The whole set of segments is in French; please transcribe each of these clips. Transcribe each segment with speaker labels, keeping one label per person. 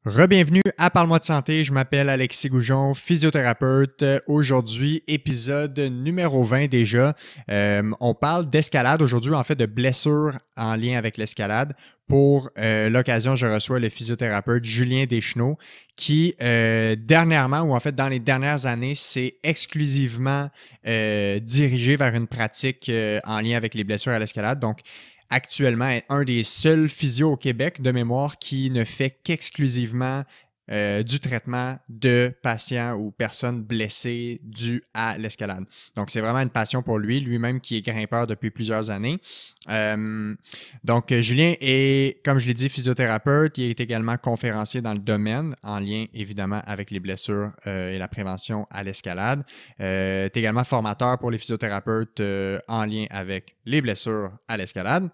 Speaker 1: Rebienvenue à Parle-moi de santé, je m'appelle Alexis Goujon, physiothérapeute. Aujourd'hui, épisode numéro 20 déjà. On parle d'escalade aujourd'hui, en fait de blessures en lien avec l'escalade. Pour l'occasion, je reçois le physiothérapeute Julien Deschenaux qui, dernièrement, ou en fait dans les dernières années, s'est exclusivement dirigé vers une pratique en lien avec les blessures à l'escalade. Donc, actuellement est un des seuls physios au Québec de mémoire qui ne fait qu'exclusivement du traitement de patients ou personnes blessées dues à l'escalade. Donc, c'est vraiment une passion pour lui, lui-même qui est grimpeur depuis plusieurs années. Donc, Julien est, comme je l'ai dit, physiothérapeute. Il est également conférencier dans le domaine, en lien évidemment avec les blessures et la prévention à l'escalade. Il est également formateur pour les physiothérapeutes en lien avec les blessures à l'escalade.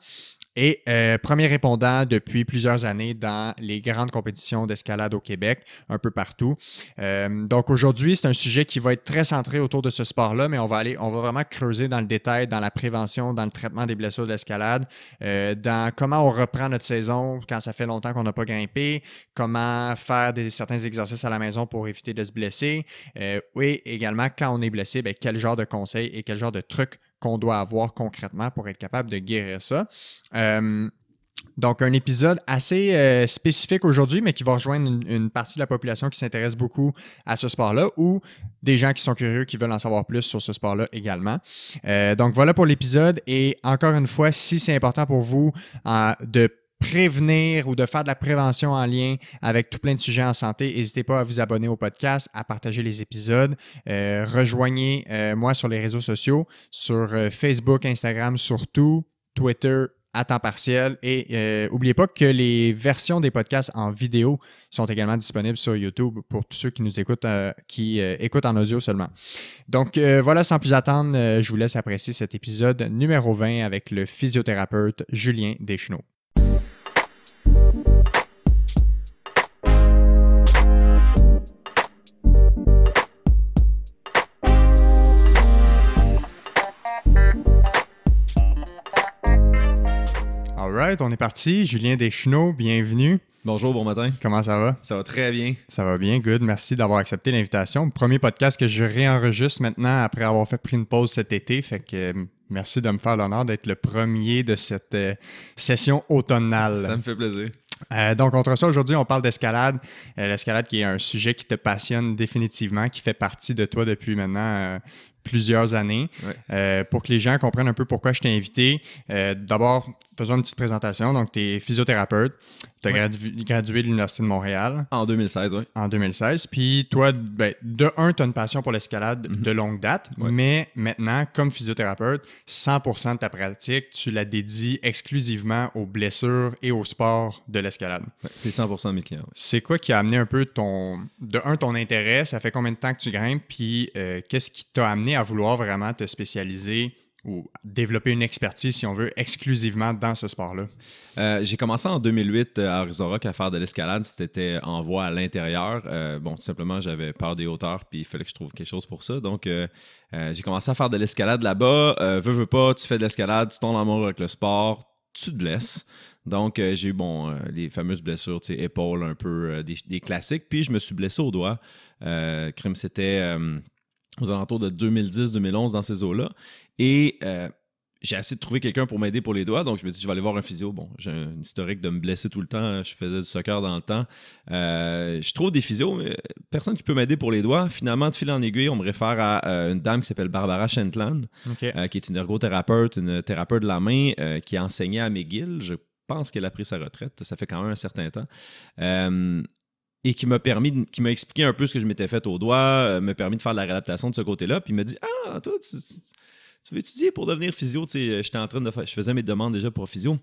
Speaker 1: Et premier répondant depuis plusieurs années dans les grandes compétitions d'escalade au Québec, un peu partout. Donc aujourd'hui, c'est un sujet qui va être très centré autour de ce sport-là, mais on va vraiment creuser dans le détail, dans la prévention, dans le traitement des blessures de l'escalade, dans comment on reprend notre saison quand ça fait longtemps qu'on n'a pas grimpé, comment faire certains exercices à la maison pour éviter de se blesser, et également quand on est blessé, quel genre de conseils et quel genre de trucs qu'on doit avoir concrètement pour être capable de guérir ça. Donc, un épisode assez spécifique aujourd'hui, mais qui va rejoindre une partie de la population qui s'intéresse beaucoup à ce sport-là ou des gens qui sont curieux, qui veulent en savoir plus sur ce sport-là également. Donc, voilà pour l'épisode. Et encore une fois, si c'est important pour vous de prévenir ou de faire de la prévention en lien avec tout plein de sujets en santé, n'hésitez pas à vous abonner au podcast, à partager les épisodes. Rejoignez moi sur les réseaux sociaux, sur Facebook, Instagram surtout, Twitter à temps partiel. Et n'oubliez pas que les versions des podcasts en vidéo sont également disponibles sur YouTube pour tous ceux qui nous écoutent, qui écoutent en audio seulement. Donc voilà, sans plus attendre, je vous laisse apprécier cet épisode numéro 20 avec le physiothérapeute Julien Deschenaux. Alright, on est parti. Julien Deschenaux, bienvenue.
Speaker 2: Bonjour, bon matin.
Speaker 1: Comment ça va?
Speaker 2: Ça va très bien.
Speaker 1: Ça va bien, good. Merci d'avoir accepté l'invitation. Premier podcast que je réenregistre maintenant après avoir pris une pause cet été. Fait que merci de me faire l'honneur d'être le premier de cette session automnale.
Speaker 2: Ça me fait plaisir.
Speaker 1: Donc, contre ça, aujourd'hui, on parle d'escalade. L'escalade qui est un sujet qui te passionne définitivement, qui fait partie de toi depuis maintenant plusieurs années. Ouais. Pour que les gens comprennent un peu pourquoi je t'ai invité, d'abord, faisons une petite présentation. Donc, tu es physiothérapeute. Tu as gradué de l'Université de Montréal.
Speaker 2: En 2016, oui.
Speaker 1: En 2016. Puis toi, de un, tu as une passion pour l'escalade de longue date, mais maintenant, comme physiothérapeute, 100% de ta pratique, tu la dédies exclusivement aux blessures et au sport de l'escalade.
Speaker 2: Ouais, c'est 100% de mes clients. Ouais.
Speaker 1: C'est quoi qui a amené un peu ton intérêt? Ça fait combien de temps que tu grimpes? Puis qu'est-ce qui t'a amené à vouloir vraiment te spécialiser ou développer une expertise, si on veut, exclusivement dans ce sport-là?
Speaker 2: J'ai commencé en 2008 à Horizon Rock à faire de l'escalade. C'était en voie à l'intérieur. Tout simplement, j'avais peur des hauteurs puis il fallait que je trouve quelque chose pour ça. Donc, j'ai commencé à faire de l'escalade là-bas. Veux pas, tu fais de l'escalade, tu tombes en amour avec le sport, tu te blesses. Donc, j'ai eu les fameuses blessures, épaules un peu, des classiques. Puis, je me suis blessé au doigt. C'était aux alentours de 2010-2011 dans ces eaux-là. Et j'ai essayé de trouver quelqu'un pour m'aider pour les doigts. Donc, je me dis, je vais aller voir un physio. Bon, j'ai un historique de me blesser tout le temps. Je faisais du soccer dans le temps. Je trouve des physios, mais personne qui peut m'aider pour les doigts. Finalement, de fil en aiguille, on me réfère à une dame qui s'appelle Barbara Shentland, qui est une ergothérapeute, une thérapeute de la main, qui a enseigné à McGill. Je pense qu'elle a pris sa retraite. Ça fait quand même un certain temps. Et qui m'a expliqué un peu ce que je m'étais fait au doigt, m'a permis de faire de la réadaptation de ce côté-là. Puis il m'a dit, ah, toi, tu veux étudier pour devenir physio? J'étais en train de faire, je faisais mes demandes déjà pour physio.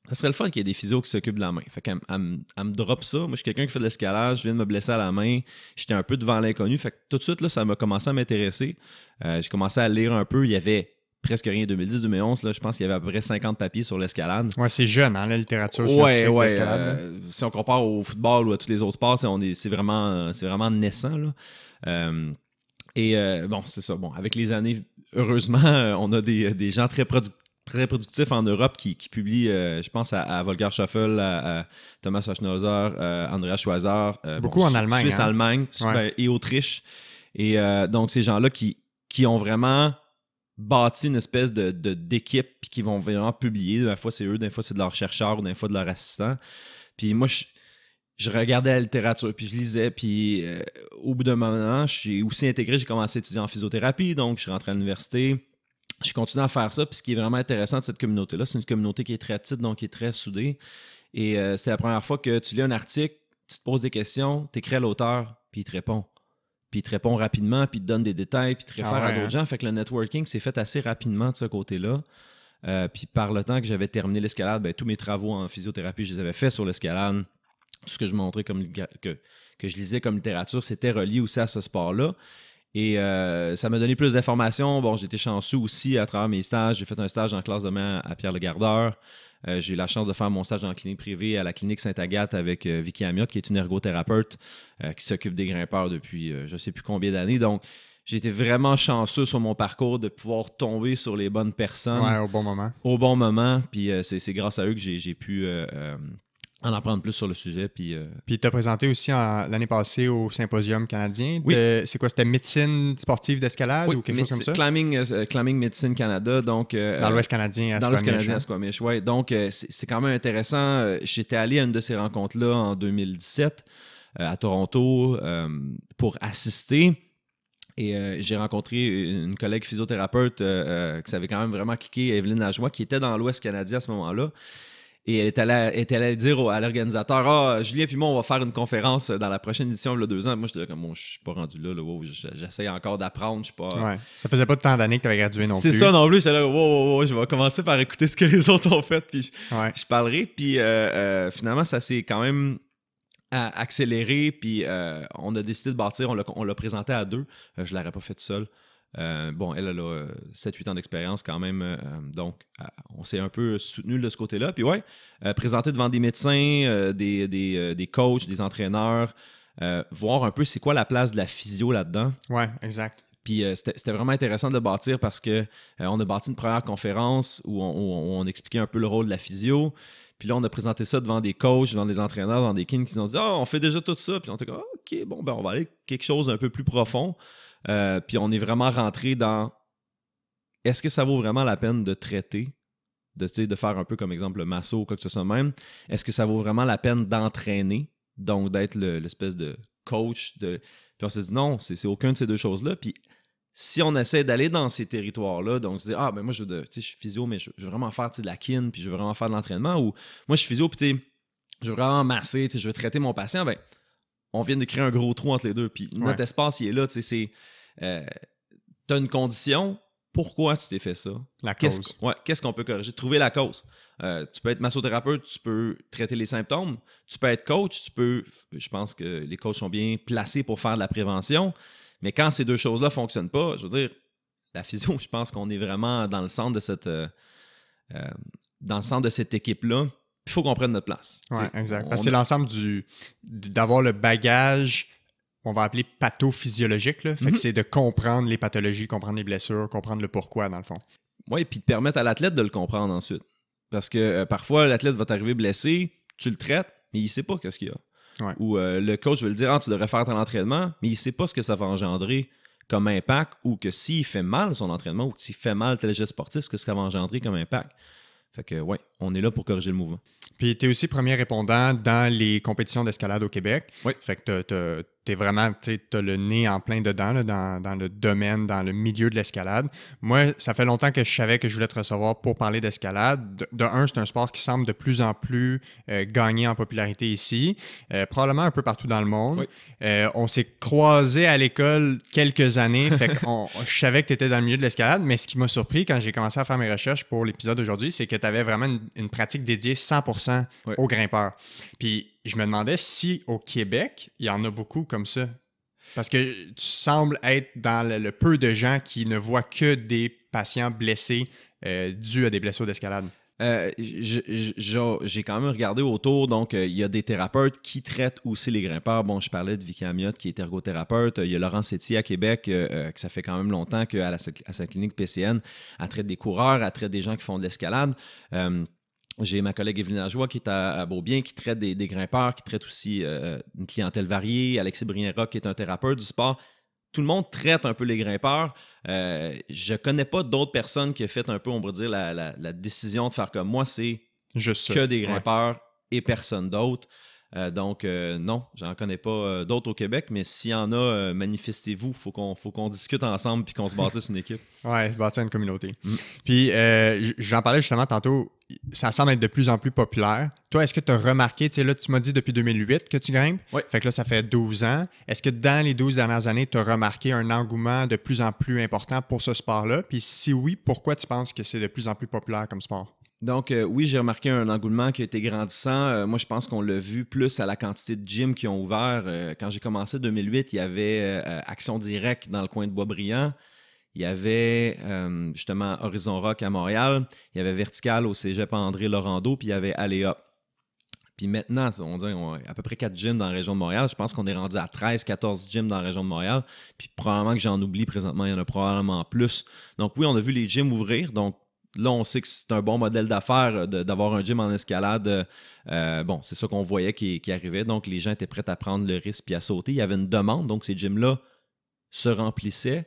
Speaker 2: Ça serait le fun qu'il y ait des physios qui s'occupent de la main. Fait qu'elle me drop ça. Moi, je suis quelqu'un qui fait de l'escalade. Je viens de me blesser à la main. J'étais un peu devant l'inconnu. Fait que tout de suite, là, ça m'a commencé à m'intéresser. J'ai commencé à lire un peu. Il y avait presque rien. 2010-2011, là, je pense qu'il y avait à peu près 50 papiers sur l'escalade.
Speaker 1: Ouais, c'est jeune, hein, la littérature scientifique de l'escalade.
Speaker 2: Si on compare au football ou à tous les autres sports, c'est vraiment naissant. Là. C'est ça. Bon, avec les années, heureusement, on a des gens très très productif en Europe qui publie, je pense, à Volker Schuffel, à Thomas Wachnhauser, Andreas Schweizer.
Speaker 1: Beaucoup en Allemagne.
Speaker 2: Suisse,
Speaker 1: hein?
Speaker 2: Allemagne et Autriche. Et donc, ces gens-là qui ont vraiment bâti une espèce d'équipe puis qui vont vraiment publier. Des fois, c'est eux, des fois, c'est de leurs chercheurs, des fois, de leurs assistants. Puis moi, je regardais la littérature, puis je lisais, puis au bout d'un moment, j'ai aussi intégré, j'ai commencé à étudier en physiothérapie, donc je suis rentré à l'université. J'ai continué à faire ça, puis ce qui est vraiment intéressant de cette communauté-là, c'est une communauté qui est très petite, donc qui est très soudée. Et c'est la première fois que tu lis un article, tu te poses des questions, tu écris à l'auteur, puis il te répond. Puis il te répond rapidement, puis il te donne des détails, puis il te réfère à d'autres gens. Fait que le networking s'est fait assez rapidement de ce côté-là. Puis par le temps que j'avais terminé l'escalade, ben, tous mes travaux en physiothérapie, je les avais faits sur l'escalade. Tout ce que je montrais que je lisais comme littérature, c'était relié aussi à ce sport-là. Et ça m'a donné plus d'informations. Bon, j'ai été chanceux aussi à travers mes stages. J'ai fait un stage en classe de main à Pierre-le-Gardeur. J'ai eu la chance de faire mon stage en clinique privée à la clinique Sainte-Agathe avec Vicky Amiot, qui est une ergothérapeute qui s'occupe des grimpeurs depuis je ne sais plus combien d'années. Donc, j'ai été vraiment chanceux sur mon parcours de pouvoir tomber sur les bonnes personnes.
Speaker 1: Ouais, au bon moment.
Speaker 2: Au bon moment. Puis c'est grâce à eux que j'ai pu en apprendre plus sur le sujet. Puis
Speaker 1: tu t'as présenté aussi l'année passée au Symposium canadien.
Speaker 2: Oui.
Speaker 1: C'est quoi? C'était médecine sportive d'escalade ou quelque chose comme ça?
Speaker 2: Climbing Medicine Canada. Donc,
Speaker 1: dans l'Ouest canadien à Squamish.
Speaker 2: Dans l'Ouest canadien à Squamish, oui. Donc, c'est quand même intéressant. J'étais allé à une de ces rencontres-là en 2017 à Toronto pour assister. Et j'ai rencontré une collègue physiothérapeute qui savait quand même vraiment cliquer, Evelyne Lajoie, qui était dans l'Ouest canadien à ce moment-là. Et elle est allée dire à l'organisateur: Ah, Julien puis moi, on va faire une conférence dans la prochaine édition, il y a 2 ans. Moi, j'étais là comme, je suis pas rendu là, wow, j'essaye encore d'apprendre, je suis pas.
Speaker 1: Ouais. Ça faisait pas tant d'années que tu avais gradué non plus.
Speaker 2: C'est ça non plus, j'étais là, wow, je vais commencer par écouter ce que les autres ont fait, puis je parlerai. Puis finalement, ça s'est quand même accéléré, puis on a décidé de bâtir, on l'a présenté à 2. Je l'aurais pas fait tout seul. Bon, elle a 7-8 ans d'expérience quand même, donc on s'est un peu soutenu de ce côté-là. Puis présenter devant des médecins, des coachs, des entraîneurs, voir un peu c'est quoi la place de la physio là-dedans.
Speaker 1: Ouais, exact.
Speaker 2: Puis c'était vraiment intéressant de le bâtir parce que on a bâti une première conférence où on expliquait un peu le rôle de la physio. Puis là, on a présenté ça devant des coachs, devant des entraîneurs, devant des kings qui nous ont dit « Ah, on fait déjà tout ça. » Puis on était comme « OK, bon, ben on va aller quelque chose d'un peu plus profond. » Puis on est vraiment rentré dans est-ce que ça vaut vraiment la peine de traiter, de faire un peu comme exemple le masso ou quoi que ce soit même. Est-ce que ça vaut vraiment la peine d'entraîner, donc d'être l'espèce de coach. Puis on s'est dit non, c'est aucun de ces deux choses-là. Puis si on essaie d'aller dans ces territoires-là, donc se dire ah ben moi je suis physio, mais je veux vraiment faire de la kin, puis je veux vraiment faire de l'entraînement, ou moi je suis physio, puis je veux vraiment masser, je veux traiter mon patient, ben on vient de créer un gros trou entre les deux. Puis notre espace, il est là. T'as une condition, pourquoi tu t'es fait ça?
Speaker 1: La cause.
Speaker 2: Qu'est-ce qu'on peut corriger? Trouver la cause. Tu peux être massothérapeute, tu peux traiter les symptômes. Tu peux être coach, je pense que les coachs sont bien placés pour faire de la prévention. Mais quand ces deux choses-là ne fonctionnent pas, je veux dire, la physio, je pense qu'on est vraiment dans le centre de cette équipe-là. Il faut qu'on prenne notre place.
Speaker 1: Oui, exact. Parce que c'est l'ensemble d'avoir le bagage, on va appeler pathophysiologique. Là. Fait que c'est de comprendre les pathologies, comprendre les blessures, comprendre le pourquoi, dans le fond.
Speaker 2: Oui, puis de permettre à l'athlète de le comprendre ensuite. Parce que parfois, l'athlète va t'arriver blessé, tu le traites, mais il ne sait pas qu'est-ce qu'il y a. Ouais. Ou le coach va lui dire tu devrais faire ton entraînement, mais il ne sait pas ce que ça va engendrer comme impact, ou que s'il fait mal son entraînement, ou s'il fait mal tel geste sportif, ce que ça va engendrer comme impact. Fait que, ouais, on est là pour corriger le mouvement.
Speaker 1: Puis, tu es aussi premier répondant dans les compétitions d'escalade au Québec.
Speaker 2: Oui.
Speaker 1: Fait que t'es vraiment, tu as le nez en plein dedans, là, dans le domaine, dans le milieu de l'escalade. Moi, ça fait longtemps que je savais que je voulais te recevoir pour parler d'escalade. De un, c'est un sport qui semble de plus en plus gagner en popularité ici, probablement un peu partout dans le monde. Oui. On s'est croisés à l'école quelques années, fait que je savais que tu étais dans le milieu de l'escalade, mais ce qui m'a surpris quand j'ai commencé à faire mes recherches pour l'épisode d'aujourd'hui, c'est que tu avais vraiment une pratique dédiée 100% aux grimpeurs. Puis, je me demandais si au Québec, il y en a beaucoup comme ça. Parce que tu sembles être dans le peu de gens qui ne voient que des patients blessés dus à des blessures d'escalade.
Speaker 2: J'ai quand même regardé autour, donc il y a des thérapeutes qui traitent aussi les grimpeurs. Bon, je parlais de Vicky Amiotte qui est ergothérapeute. Il y a Laurent Sétier à Québec, que ça fait quand même longtemps qu'à sa clinique PCN, elle traite des coureurs, elle traite des gens qui font de l'escalade. J'ai ma collègue Evelyne Lajoie qui est à Beaubien, qui traite des grimpeurs, qui traite aussi une clientèle variée. Alexis Brienra qui est un thérapeute du sport. Tout le monde traite un peu les grimpeurs. Je connais pas d'autres personnes qui ont fait un peu, on pourrait dire, la décision de faire comme moi, c'est
Speaker 1: juste
Speaker 2: que des grimpeurs et personne d'autre. Donc, non, j'en connais pas d'autres au Québec, mais s'il y en a, manifestez-vous. Faut qu'on discute ensemble puis qu'on se bâtisse une équipe.
Speaker 1: Ouais, se bâtir une communauté. Puis, j'en parlais justement tantôt, ça semble être de plus en plus populaire. Toi, est-ce que tu as remarqué, tu sais, là, tu m'as dit depuis 2008 que tu grimpes.
Speaker 2: Oui.
Speaker 1: Fait que là, ça fait 12 ans. Est-ce que dans les 12 dernières années, tu as remarqué un engouement de plus en plus important pour ce sport-là? Puis si oui, pourquoi tu penses que c'est de plus en plus populaire comme sport?
Speaker 2: Donc, oui, j'ai remarqué un engouement qui a été grandissant. Moi, je pense qu'on l'a vu plus à la quantité de gyms qui ont ouvert. Quand j'ai commencé en 2008, il y avait Action Directe dans le coin de Boisbriand. Il y avait justement Horizon Rock à Montréal. Il y avait Vertical au cégep André Laurando. Puis il y avait Aléa. Puis maintenant, on dirait qu'on a à peu près 4 gyms dans la région de Montréal. Je pense qu'on est rendu à 13-14 gyms dans la région de Montréal. Puis probablement que j'en oublie présentement. Il y en a probablement plus. Donc oui, on a vu les gyms ouvrir. Donc là, on sait que c'est un bon modèle d'affaires d'avoir un gym en escalade. Bon, c'est ça qu'on voyait qui arrivait. Donc, les gens étaient prêts à prendre le risque puis à sauter. Il y avait une demande. Donc, ces gyms-là se remplissaient.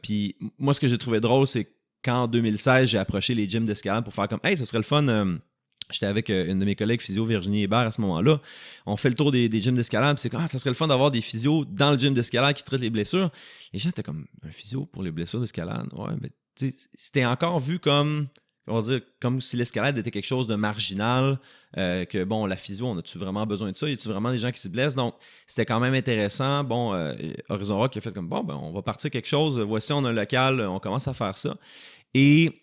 Speaker 2: Puis moi, ce que j'ai trouvé drôle, c'est qu'en 2016, j'ai approché les gyms d'escalade pour faire comme « Hey, ça serait le fun... J'étais avec une de mes collègues physio, Virginie Hébert, à ce moment-là. On fait le tour des gyms d'escalade. C'est comme, ça serait le fun d'avoir des physios dans le gym d'escalade qui traitent les blessures. Les gens étaient comme, un physio pour les blessures d'escalade? Ouais, mais c'était encore vu comme, on va dire, comme si l'escalade était quelque chose de marginal. Que bon, la physio, on a-tu vraiment besoin de ça? Y a-tu vraiment des gens qui se blessent? Donc, c'était quand même intéressant. Bon, Horizon Rock a fait comme, bon, ben, on va partir quelque chose. Voici, on a un local, on commence à faire ça. Et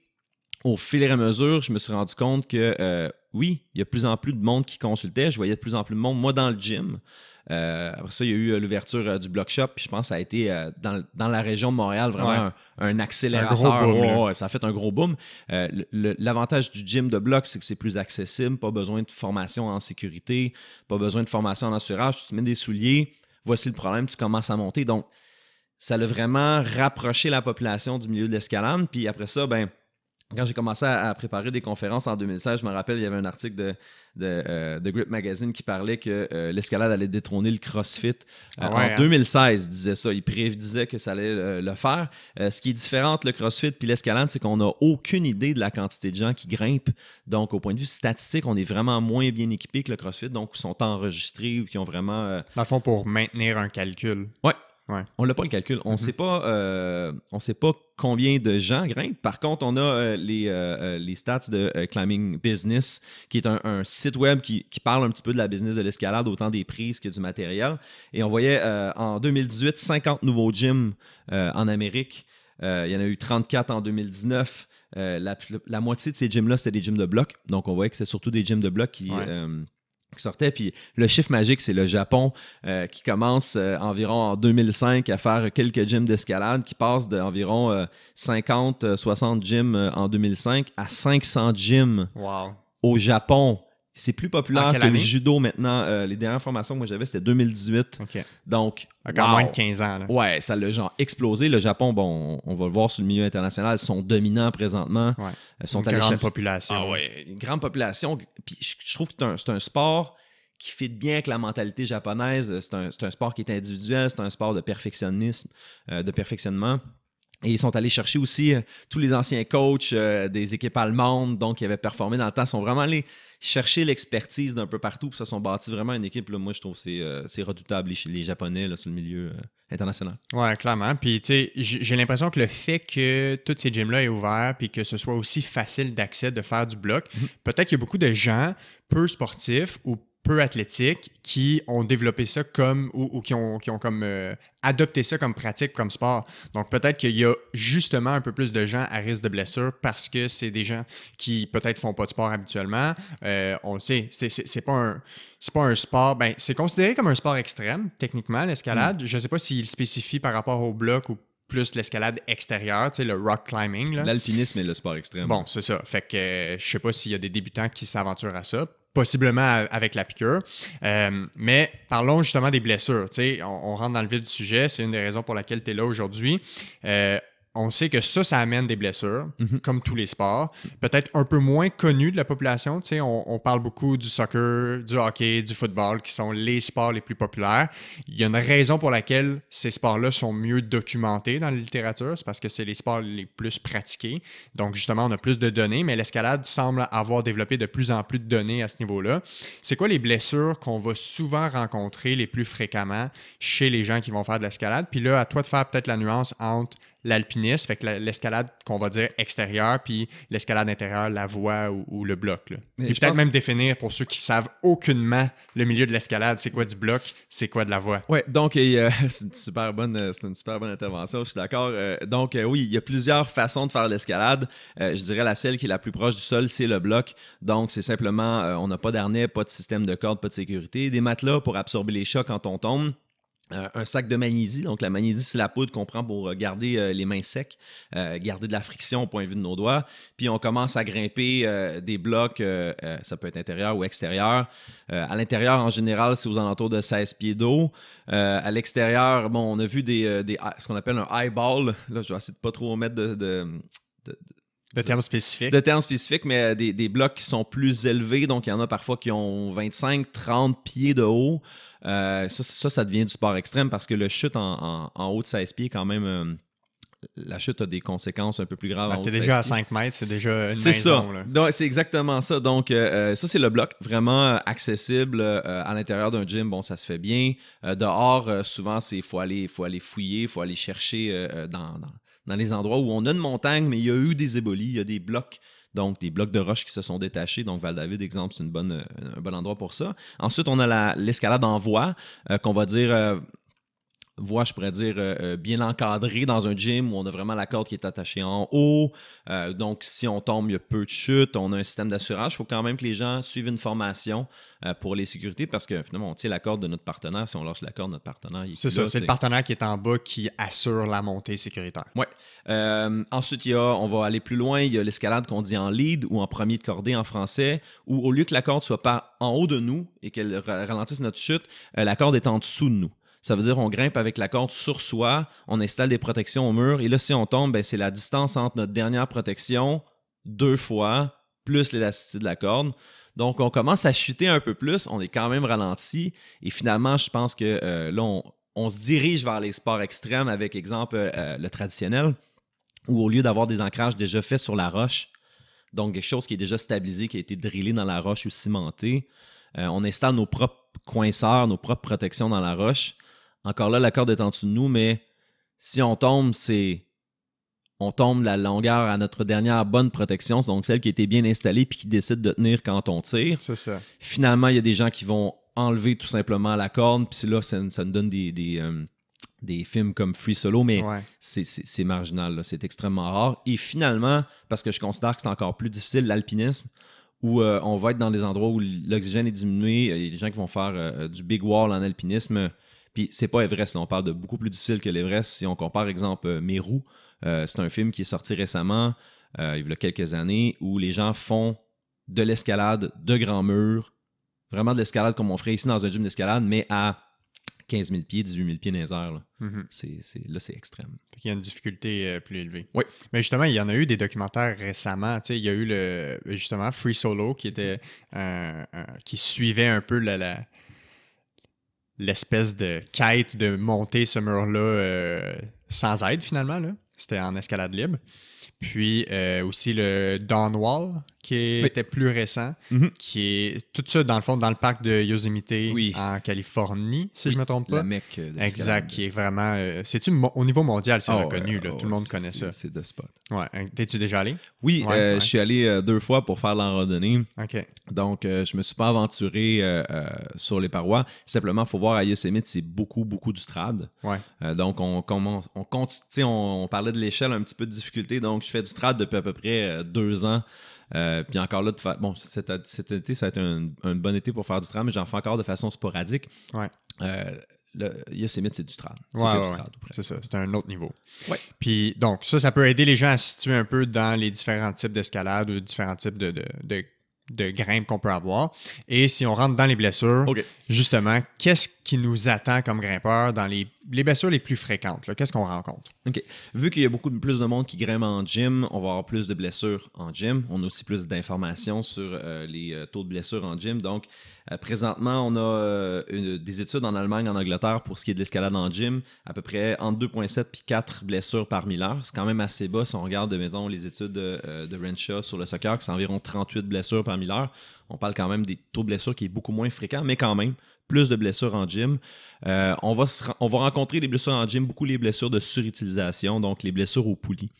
Speaker 2: au fil et à mesure, je me suis rendu compte que oui, il y a de plus en plus de monde qui consultait. Je voyais de plus en plus de monde, moi, dans le gym. Après ça, il y a eu l'ouverture du Block Shop. Puis je pense que ça a été dans la région de Montréal vraiment un accélérateur.
Speaker 1: Un gros boom,
Speaker 2: ça a fait un gros boom. L'avantage du gym de Block, c'est que c'est plus accessible. Pas besoin de formation en sécurité, pas besoin de formation en assurage. Tu te mets des souliers, voici le problème, tu commences à monter. Donc, ça a vraiment rapproché la population du milieu de l'escalade. Puis après ça, ben quand j'ai commencé à préparer des conférences en 2016, je me rappelle, il y avait un article de Grip Magazine qui parlait que l'escalade allait détrôner le CrossFit. En 2016, il disait ça. Il prédisait que ça allait le faire. Ce qui est différent entre le CrossFit et l'escalade, c'est qu'on n'a aucune idée de la quantité de gens qui grimpent. Donc, au point de vue statistique, on est vraiment moins bien équipé que le CrossFit. Donc, ils sont enregistrés ou qui ont vraiment...
Speaker 1: Dans le fond, pour maintenir un calcul.
Speaker 2: Ouais. Ouais. On n'a pas le calcul. On sait pas combien de gens grimpent. Par contre, on a les stats de Climbing Business, qui est un site web qui parle un petit peu de la business de l'escalade, autant des prises que du matériel. Et on voyait en 2018 50 nouveaux gyms en Amérique. Il y en a eu 34 en 2019. La moitié de ces gyms-là, c'était des gyms de bloc. Donc, on voyait que c'était surtout des gyms de bloc qui sortait. Puis le chiffre magique, c'est le Japon qui commence environ en 2005 à faire quelques gyms d'escalade, qui passe d'environ 50-60 gyms en 2005 à 500 gyms au Japon. C'est plus populaire que le judo maintenant. Les dernières formations que moi j'avais, c'était 2018.
Speaker 1: Okay.
Speaker 2: Donc,
Speaker 1: encore moins de 15 ans. Là.
Speaker 2: Ouais, ça l'a genre explosé. Le Japon, bon, on va le voir sur le milieu international, ils sont dominants présentement.
Speaker 1: Ouais.
Speaker 2: Ils sont
Speaker 1: une grande population.
Speaker 2: Ah ouais, une grande population. Puis je trouve que c'est un sport qui fit bien avec la mentalité japonaise. C'est un sport qui est individuel, c'est un sport de perfectionnisme, de perfectionnement. Et ils sont allés chercher aussi tous les anciens coachs des équipes allemandes, donc qui avaient performé dans le temps. Ils sont vraiment allés chercher l'expertise d'un peu partout, puis ça sont bâtis vraiment une équipe. Là, moi, je trouve que c'est redoutable, les Japonais là, sur le milieu international.
Speaker 1: Oui, clairement. Puis, tu sais, j'ai l'impression que le fait que tous ces gyms-là aient ouvert, puis que ce soit aussi facile d'accès, de faire du bloc, peut-être qu'il y a beaucoup de gens peu sportifs ou peu athlétiques qui ont développé ça comme ou qui ont comme adopté ça comme pratique, comme sport. Donc peut-être qu'il y a justement un peu plus de gens à risque de blessure parce que c'est des gens qui peut-être font pas de sport habituellement. On le sait, c'est pas un sport, c'est considéré comme un sport extrême, techniquement, l'escalade. Je sais pas s'il spécifie par rapport au bloc ou plus l'escalade extérieure, tu sais, le rock climbing. Là.
Speaker 2: L'alpinisme et le sport extrême.
Speaker 1: Bon, c'est ça. Fait que je sais pas s'il y a des débutants qui s'aventurent à ça. Possiblement avec la piqûre. Mais parlons justement des blessures. Tu sais, on rentre dans le vif du sujet. C'est une des raisons pour laquelle tu es là aujourd'hui. On sait que ça amène des blessures, comme tous les sports. Peut-être un peu moins connus de la population. Tu sais, on parle beaucoup du soccer, du hockey, du football, qui sont les sports les plus populaires. Il y a une raison pour laquelle ces sports-là sont mieux documentés dans la littérature. C'est parce que c'est les sports les plus pratiqués. Donc, justement, on a plus de données, mais l'escalade semble avoir développé de plus en plus de données à ce niveau-là. C'est quoi les blessures qu'on va souvent rencontrer les plus fréquemment chez les gens qui vont faire de l'escalade? Puis là, à toi de faire peut-être la nuance entre l'alpinisme, fait que l'escalade qu'on va dire extérieure, puis l'escalade intérieure, la voie ou le bloc. Là. Et peut-être même définir pour ceux qui savent aucunement le milieu de l'escalade, c'est quoi du bloc, c'est quoi de la voie.
Speaker 2: Oui, donc c'est une super bonne intervention, je suis d'accord. Donc oui, il y a plusieurs façons de faire l'escalade. Je dirais la celle qui est la plus proche du sol, c'est le bloc. Donc c'est simplement, on n'a pas d'harnais, pas de système de corde, pas de sécurité, des matelas pour absorber les chocs quand on tombe. Un sac de magnésie. Donc, la magnésie, c'est la poudre qu'on prend pour garder les mains secs, garder de la friction au point de vue de nos doigts. Puis, on commence à grimper des blocs, ça peut être intérieur ou extérieur. À l'intérieur, en général, c'est aux alentours de 16 pieds d'eau. À l'extérieur, bon, on a vu ce qu'on appelle un eyeball. Là, je vais essayer de pas trop mettre
Speaker 1: de termes spécifiques.
Speaker 2: De termes spécifiques, mais des blocs qui sont plus élevés. Donc, il y en a parfois qui ont 25-30 pieds de haut. Ça devient du sport extrême parce que le chute en haut de 16 pieds, quand même, la chute a des conséquences un peu plus graves.
Speaker 1: T'es déjà à 5 mètres, c'est déjà une maison.
Speaker 2: Donc, c'est exactement ça. Donc, ça, c'est le bloc vraiment accessible à l'intérieur d'un gym. Bon, ça se fait bien. Dehors, souvent, il faut aller fouiller, il faut aller chercher dans les endroits où on a une montagne, mais il y a eu des ébolies, il y a des blocs. Donc, des blocs de roches qui se sont détachés. Donc, Val-David, exemple, c'est un bon endroit pour ça. Ensuite, on a l'escalade en voie, qu'on va dire... voie, je pourrais dire, bien encadrée dans un gym où on a vraiment la corde qui est attachée en haut. Donc, si on tombe, il y a peu de chute. On a un système d'assurage. Il faut quand même que les gens suivent une formation pour les sécurités parce que finalement, on tient la corde de notre partenaire. Si on lâche la corde, notre partenaire, il est
Speaker 1: c'est ça, c'est le partenaire qui est en bas qui assure la montée sécuritaire.
Speaker 2: Oui. Ensuite, on va aller plus loin. Il y a l'escalade qu'on dit en lead ou en premier de cordée en français, où au lieu que la corde soit en haut de nous et qu'elle ralentisse notre chute, la corde est en dessous de nous. Ça veut dire qu'on grimpe avec la corde sur soi, on installe des protections au mur, et là, si on tombe, ben, c'est la distance entre notre dernière protection 2 fois, plus l'élasticité de la corde. Donc, on commence à chuter un peu plus, on est quand même ralenti, et finalement, je pense que là, on se dirige vers les sports extrêmes avec, exemple, le traditionnel, où au lieu d'avoir des ancrages déjà faits sur la roche, donc quelque chose qui est déjà stabilisé, qui a été drillé dans la roche ou cimenté, on installe nos propres coinceurs, nos propres protections dans la roche. Encore là, la corde est en dessous de nous, mais si on tombe, on tombe la longueur à notre dernière bonne protection, donc celle qui a été bien installée puis qui décide de tenir quand on tire.
Speaker 1: C'est ça.
Speaker 2: Finalement, il y a des gens qui vont enlever tout simplement la corde, puis là, ça nous donne des films comme Free Solo, mais c'est marginal, là. C'est extrêmement rare. Et finalement, parce que je considère que c'est encore plus difficile, l'alpinisme, où on va être dans des endroits où l'oxygène est diminué, il y a des gens qui vont faire du big wall en alpinisme. Puis c'est pas Everest, là, on parle de beaucoup plus difficile que l'Everest. Si on compare, exemple, Meru, c'est un film qui est sorti récemment, il y a quelques années, où les gens font de l'escalade de grands murs, vraiment de l'escalade comme on ferait ici dans un gym d'escalade, mais à 15 000 pieds, 18 000 pieds dans les airs. Là, c'est extrême.
Speaker 1: Il y a une difficulté plus élevée.
Speaker 2: Oui.
Speaker 1: Mais justement, il y en a eu des documentaires récemment. Il y a eu justement Free Solo qui était qui suivait un peu l'espèce de quête de monter ce mur-là sans aide, finalement. Là. C'était en escalade libre. Puis aussi le Dawnwall, qui était plus récent, qui est tout ça, dans le fond, dans le parc de Yosemite en Californie, si je ne me trompe pas.
Speaker 2: La Mecque de l'escalade.
Speaker 1: Exact, qui est vraiment... c'est-tu au niveau mondial, c'est reconnu, là, tout le monde connaît ça.
Speaker 2: C'est de spot.
Speaker 1: Ouais. T'es-tu déjà allé?
Speaker 2: Oui, je suis allé 2 fois pour faire la randonnée.
Speaker 1: OK.
Speaker 2: Donc, je me suis pas aventuré sur les parois. Simplement, il faut voir à Yosemite, c'est beaucoup, beaucoup du trad.
Speaker 1: Ouais.
Speaker 2: Donc, on parlait de l'échelle, un petit peu de difficulté. Donc, je fais du trad depuis à peu près 2 ans. Puis encore là, cet été, ça a été un bon été pour faire du trad, mais j'en fais encore de façon sporadique.
Speaker 1: Ouais.
Speaker 2: le Yosemite, c'est du trad. C'est
Speaker 1: Ouais,
Speaker 2: que
Speaker 1: ouais,
Speaker 2: du
Speaker 1: ouais.
Speaker 2: trad, ou presque.
Speaker 1: C'est ça, c'est un autre niveau.
Speaker 2: Ouais.
Speaker 1: Puis donc, ça peut aider les gens à se situer un peu dans les différents types d'escalade ou différents types de grimpes qu'on peut avoir. Et si on rentre dans les blessures,
Speaker 2: OK.
Speaker 1: justement, qu'est-ce qui nous attend comme grimpeur dans les blessures les plus fréquentes? Là? Qu'est-ce qu'on rencontre?
Speaker 2: OK. Vu qu'il y a beaucoup plus de monde qui grimpe en gym, on va avoir plus de blessures en gym. On a aussi plus d'informations sur les taux de blessures en gym. Donc, présentement, on a des études en Allemagne, en Angleterre pour ce qui est de l'escalade en gym, à peu près entre 2,7 et 4 blessures par 1000 heures. C'est quand même assez bas si on regarde, mettons, les études de Renshaw sur le soccer, qui c'est environ 38 blessures par 1000 heures. On parle quand même des taux de blessures qui est beaucoup moins fréquent, mais quand même, plus de blessures en gym. On va rencontrer les blessures en gym, beaucoup les blessures de surutilisation, donc les blessures aux poulies,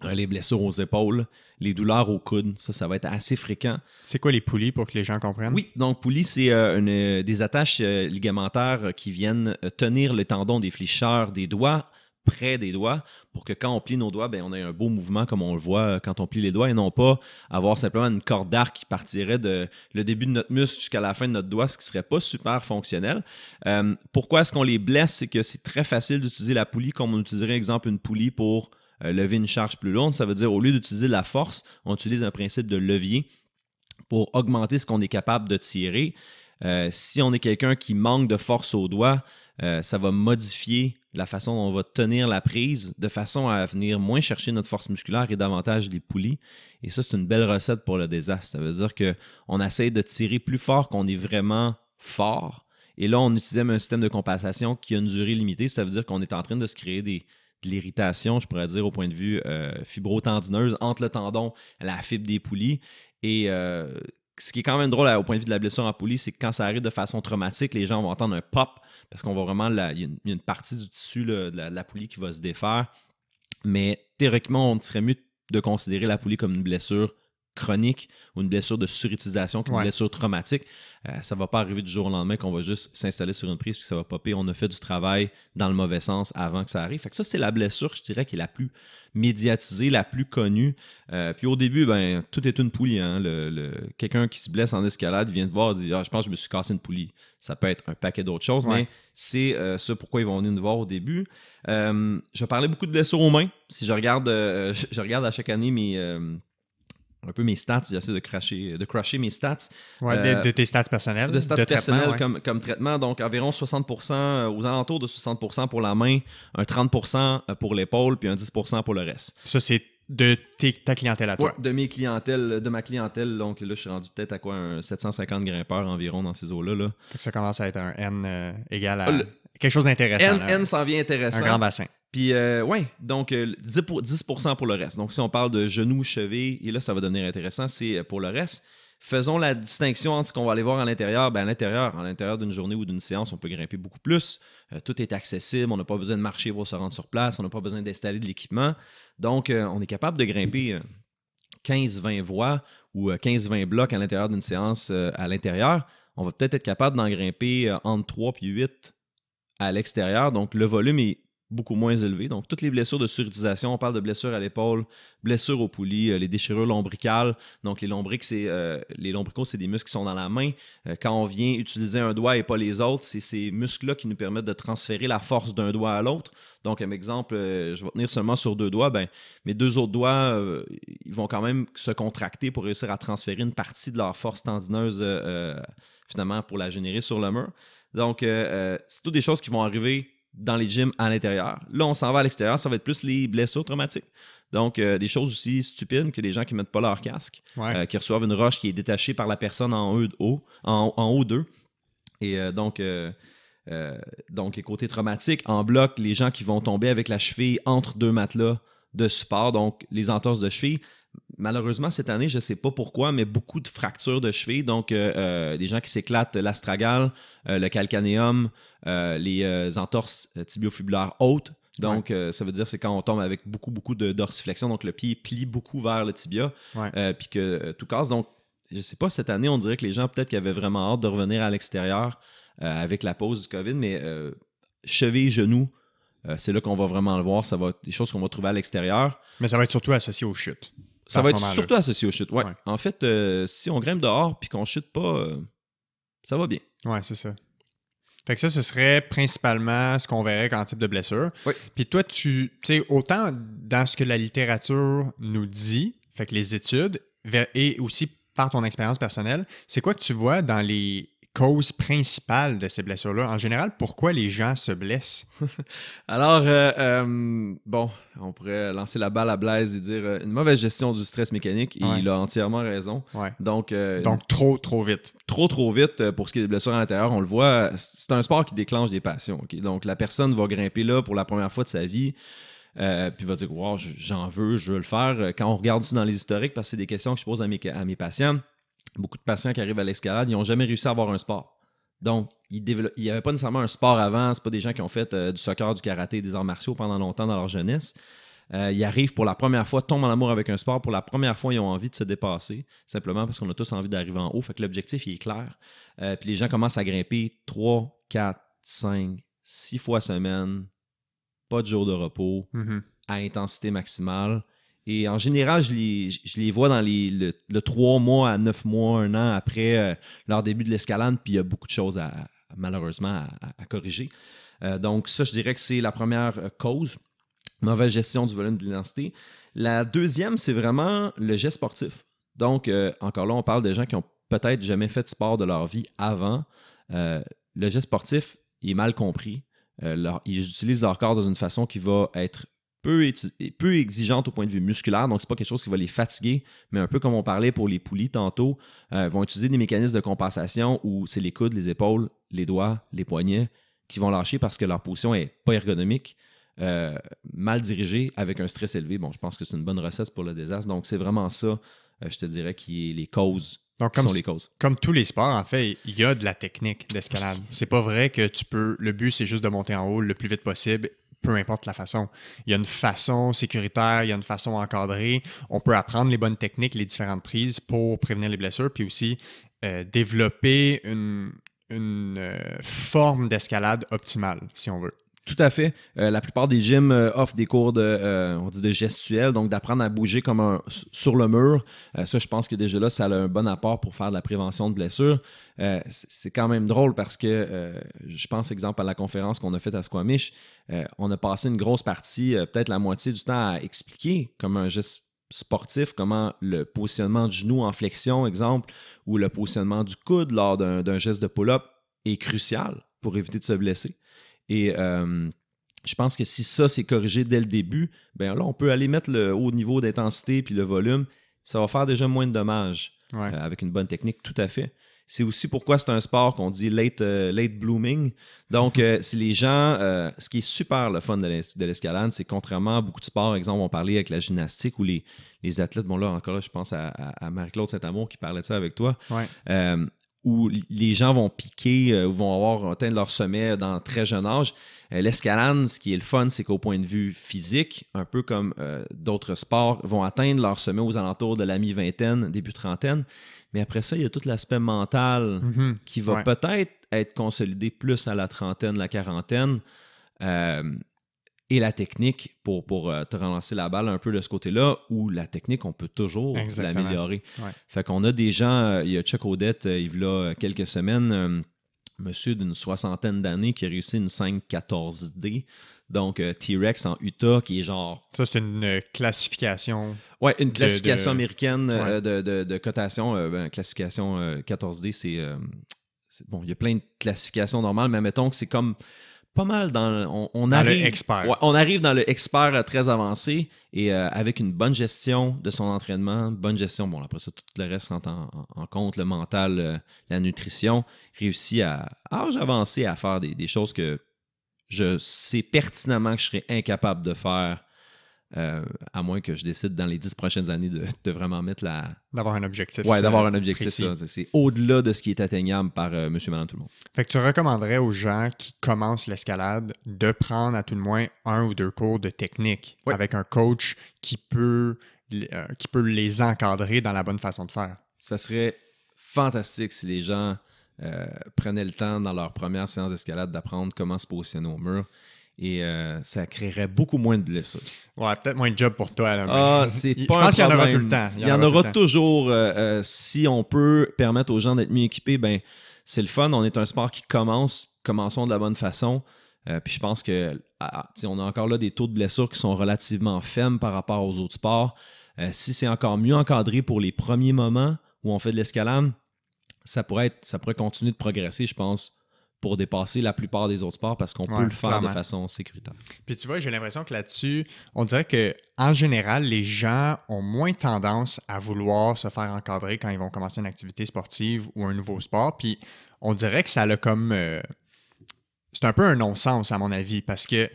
Speaker 2: les blessures aux épaules, les douleurs aux coudes. Ça va être assez fréquent.
Speaker 1: C'est quoi les poulies pour que les gens comprennent?
Speaker 2: Oui, donc poulies, c'est des attaches ligamentaires qui viennent tenir le tendon des fléchisseurs des doigts près des doigts pour que quand on plie nos doigts, ben, on ait un beau mouvement comme on le voit quand on plie les doigts et non pas avoir simplement une corde d'arc qui partirait de le début de notre muscle jusqu'à la fin de notre doigt, ce qui serait pas super fonctionnel. Pourquoi est-ce qu'on les blesse? C'est que c'est très facile d'utiliser la poulie comme on utiliserait, exemple, une poulie pour lever une charge plus lourde. Ça veut dire au lieu d'utiliser la force, on utilise un principe de levier pour augmenter ce qu'on est capable de tirer. Si on est quelqu'un qui manque de force au doigt, ça va modifier la façon dont on va tenir la prise de façon à venir moins chercher notre force musculaire et davantage les poulies. Et ça, c'est une belle recette pour le désastre. Ça veut dire qu'on essaie de tirer plus fort qu'on est vraiment fort. Et là, on utilise un système de compensation qui a une durée limitée. Ça veut dire qu'on est en train de se créer de l'irritation, je pourrais dire, au point de vue fibro-tendineuse entre le tendon et la fibre des poulies. Et ce qui est quand même drôle au point de vue de la blessure en poulie, c'est que quand ça arrive de façon traumatique, les gens vont entendre un pop parce qu'on va vraiment, il y a une partie du tissu là, de la poulie qui va se défaire. Mais théoriquement, on serait mieux de considérer la poulie comme une blessure chronique ou une blessure de surutilisation qu'une blessure traumatique. Ça ne va pas arriver du jour au lendemain qu'on va juste s'installer sur une prise puis que ça va popper. On a fait du travail dans le mauvais sens avant que ça arrive. Fait que ça, c'est la blessure, je dirais, qui est la plus médiatisée, la plus connue. Puis au début, ben, tout est une poulie. Hein. Quelqu'un qui se blesse en escalade vient te voir et dit « Ah, je pense que je me suis cassé une poulie ». Ça peut être un paquet d'autres choses, mais c'est ça pourquoi ils vont venir nous voir au début. Je parlais beaucoup de blessures aux mains. Si je regarde, je regarde à chaque année un peu mes stats, j'essaie de crasher mes stats.
Speaker 1: Ouais, de tes stats personnels.
Speaker 2: De stats personnels
Speaker 1: traitement,
Speaker 2: comme traitement. Donc, environ 60%, aux alentours de 60% pour la main, un 30% pour l'épaule, puis un 10% pour le reste.
Speaker 1: Ça, c'est de ta clientèle à toi.
Speaker 2: Ouais, de ma clientèle. Donc là, je suis rendu peut-être à quoi, un 750 grimpeurs environ dans ces eaux-là. Là.
Speaker 1: Fait que ça commence à être un N égal à quelque chose d'intéressant.
Speaker 2: N s'en vient intéressant.
Speaker 1: Un grand bassin.
Speaker 2: Puis, donc 10% pour le reste. Donc, si on parle de genoux, chevilles, et là, ça va devenir intéressant, c'est pour le reste. Faisons la distinction entre ce qu'on va aller voir à l'intérieur. Ben, à l'intérieur d'une journée ou d'une séance, on peut grimper beaucoup plus. Tout est accessible. On n'a pas besoin de marcher pour se rendre sur place. On n'a pas besoin d'installer de l'équipement. Donc, on est capable de grimper 15-20 voies ou 15-20 blocs à l'intérieur d'une séance à l'intérieur. On va peut-être être capable d'en grimper entre 3 et 8 à l'extérieur. Donc, le volume est beaucoup moins élevé. Donc, toutes les blessures de surutilisation, on parle de blessures à l'épaule, blessures aux poulies, les déchirures lombricales. Donc, les lombricaux, c'est des muscles qui sont dans la main. Quand on vient utiliser un doigt et pas les autres, c'est ces muscles-là qui nous permettent de transférer la force d'un doigt à l'autre. Donc, un exemple, je vais tenir seulement sur 2 doigts. Ben, mes 2 autres doigts, ils vont quand même se contracter pour réussir à transférer une partie de leur force tendineuse, finalement, pour la générer sur le mur. Donc, c'est toutes des choses qui vont arriver dans les gyms à l'intérieur. Là, on s'en va à l'extérieur, ça va être plus les blessures traumatiques. Donc, des choses aussi stupides que les gens qui ne mettent pas leur casque, qui reçoivent une roche qui est détachée par la personne en haut d'eux. Et donc, les côtés traumatiques, en bloc, les gens qui vont tomber avec la cheville entre 2 matelas de support, donc les entorses de cheville. Malheureusement, cette année, je ne sais pas pourquoi, mais beaucoup de fractures de cheville. Donc, des gens qui s'éclatent l'astragale, le calcanéum, les entorses tibiofibulaires hautes. Donc, ça veut dire c'est quand on tombe avec beaucoup de dorsiflexion. Donc, le pied plie beaucoup vers le tibia, puis que tout casse. Donc, je ne sais pas, cette année, on dirait que les gens, peut-être qu'ils avaient vraiment hâte de revenir à l'extérieur avec la pause du COVID, mais cheville, genoux, c'est là qu'on va vraiment le voir. Ça va être des choses qu'on va trouver à l'extérieur.
Speaker 1: Mais ça va être surtout associé aux chutes.
Speaker 2: Ça va être surtout associé aux chutes, ouais. En fait, si on grimpe dehors puis qu'on chute pas, ça va bien.
Speaker 1: Ouais, c'est ça. Fait que ça, ce serait principalement ce qu'on verrait comme type de blessure.
Speaker 2: Oui.
Speaker 1: Puis toi, tu sais, autant dans ce que la littérature nous dit, fait que les études, et aussi par ton expérience personnelle, c'est quoi que tu vois dans les causes principales de ces blessures-là? En général, pourquoi les gens se blessent?
Speaker 2: Alors, bon, on pourrait lancer la balle à Blaise et dire une mauvaise gestion du stress mécanique, et il a entièrement raison.
Speaker 1: Ouais.
Speaker 2: Donc
Speaker 1: trop vite.
Speaker 2: Trop vite pour ce qui est des blessures à l'intérieur, on le voit, c'est un sport qui déclenche des passions. Okay? Donc, la personne va grimper là pour la première fois de sa vie, puis va dire « Wow, j'en veux, je veux le faire ». Quand on regarde aussi dans les historiques, parce que c'est des questions que je pose à mes patients, beaucoup de patients qui arrivent à l'escalade, ils n'ont jamais réussi à avoir un sport. Donc, il n'y avait pas nécessairement un sport avant. C'est pas des gens qui ont fait du soccer, du karaté, des arts martiaux pendant longtemps dans leur jeunesse. Ils arrivent pour la première fois, tombent en amour avec un sport. Pour la première fois, ils ont envie de se dépasser, simplement parce qu'on a tous envie d'arriver en haut. Fait que l'objectif, il est clair. Puis les gens commencent à grimper 3, 4, 5, 6 fois semaine, pas de jour de repos, à intensité maximale. Et en général, je les vois dans le 3 mois à 9 mois, 1 an après leur début de l'escalade, puis il y a beaucoup de choses malheureusement à corriger. Donc ça, je dirais que c'est la première cause, mauvaise gestion du volume de l'intensité. La deuxième, c'est vraiment le geste sportif. Donc, encore là, on parle de gens qui ont peut-être jamais fait de sport de leur vie avant. Le geste sportif, il est mal compris. Ils utilisent leur corps dans une façon qui va être peu exigeante au point de vue musculaire, donc c'est pas quelque chose qui va les fatiguer, mais un peu comme on parlait pour les poulies tantôt, vont utiliser des mécanismes de compensation où c'est les coudes, les épaules, les doigts, les poignets qui vont lâcher parce que leur position est pas ergonomique, mal dirigée, avec un stress élevé. Bon, je pense que c'est une bonne recette pour le désastre, donc c'est vraiment ça, je te dirais, qui est les causes.
Speaker 1: Donc, comme tous les sports, en fait, il y a de la technique d'escalade. C'est pas vrai que le but, c'est juste de monter en haut le plus vite possible, peu importe la façon. Il y a une façon sécuritaire, il y a une façon encadrée. On peut apprendre les bonnes techniques, les différentes prises pour prévenir les blessures, puis aussi développer une forme d'escalade optimale, si on veut.
Speaker 2: Tout à fait. La plupart des gyms offrent des cours on dit de gestuels, donc d'apprendre à bouger comme sur le mur. Ça, je pense que déjà là, ça a un bon apport pour faire de la prévention de blessures. C'est quand même drôle parce que je pense, exemple, à la conférence qu'on a faite à Squamish, on a passé une grosse partie, peut-être la moitié du temps, à expliquer comme un geste sportif, comment le positionnement du genou en flexion, exemple, ou le positionnement du coude lors d'un geste de pull-up est crucial pour éviter de se blesser. Et je pense que si ça, c'est corrigé dès le début, bien là, on peut aller mettre le haut niveau d'intensité puis le volume. Ça va faire déjà moins de dommages avec une bonne technique, tout à fait. C'est aussi pourquoi c'est un sport qu'on dit late blooming. Donc, si les gens... ce qui est super le fun de l'escalade, c'est contrairement à beaucoup de sports, exemple, on parlait avec la gymnastique ou les athlètes, bon là, encore là, je pense à Marie-Claude Saint-Amour qui parlait de ça avec toi, où les gens vont piquer, vont avoir atteint leur sommet dans très jeune âge. L'escalade, ce qui est le fun, c'est qu'au point de vue physique, un peu comme d'autres sports, vont atteindre leur sommet aux alentours de la mi-vingtaine, début trentaine. Mais après ça, il y a tout l'aspect mental qui va peut-être être consolidé plus à la trentaine, la quarantaine. Et la technique, pour te relancer la balle un peu de ce côté-là, où la technique, on peut toujours l'améliorer. Fait qu'on a des gens, il y a Chuck Odette, il y a quelques semaines, monsieur d'une 60aine d'années qui a réussi une 5-14D. Donc, T-Rex en Utah, qui est genre...
Speaker 1: Ça, c'est une classification...
Speaker 2: Oui, une classification américaine de cotation. Classification 14D, c'est... bon, il y a plein de classifications normales, mais mettons que c'est comme... Pas mal dans
Speaker 1: le expert.
Speaker 2: Ouais, on arrive dans le expert très avancé et avec une bonne gestion de son entraînement, bonne gestion, bon après ça, tout le reste rentre en compte, le mental, la nutrition, réussit à âge avancé à faire des choses que je sais pertinemment que je serais incapable de faire, à moins que je décide dans les 10 prochaines années de vraiment mettre
Speaker 1: d'avoir un objectif.
Speaker 2: Oui, d'avoir un objectif. Là, c'est au-delà de ce qui est atteignable par monsieur, madame, tout le monde.
Speaker 1: Fait que tu recommanderais aux gens qui commencent l'escalade de prendre à tout le moins 1 ou 2 cours de technique avec un coach qui peut les encadrer dans la bonne façon de faire.
Speaker 2: Ça serait fantastique si les gens prenaient le temps dans leur première séance d'escalade d'apprendre comment se positionner au mur. Et ça créerait beaucoup moins de blessures.
Speaker 1: Ouais, peut-être moins de job pour toi. Là,
Speaker 2: je
Speaker 1: pense qu'il y en aura tout le temps.
Speaker 2: Il y en aura toujours. Si on peut permettre aux gens d'être mieux équipés, ben c'est le fun. On est un sport qui commence, commençons de la bonne façon. Puis je pense que on a encore là des taux de blessures qui sont relativement faibles par rapport aux autres sports. Si c'est encore mieux encadré pour les premiers moments où on fait de l'escalade, ça pourrait continuer de progresser, je pense, pour dépasser la plupart des autres sports parce qu'on peut le faire clairement de façon sécuritaire.
Speaker 1: Puis tu vois, j'ai l'impression que là-dessus, on dirait qu'en général, les gens ont moins tendance à vouloir se faire encadrer quand ils vont commencer une activité sportive ou un nouveau sport. Puis on dirait que ça a comme... c'est un peu un non-sens à mon avis parce que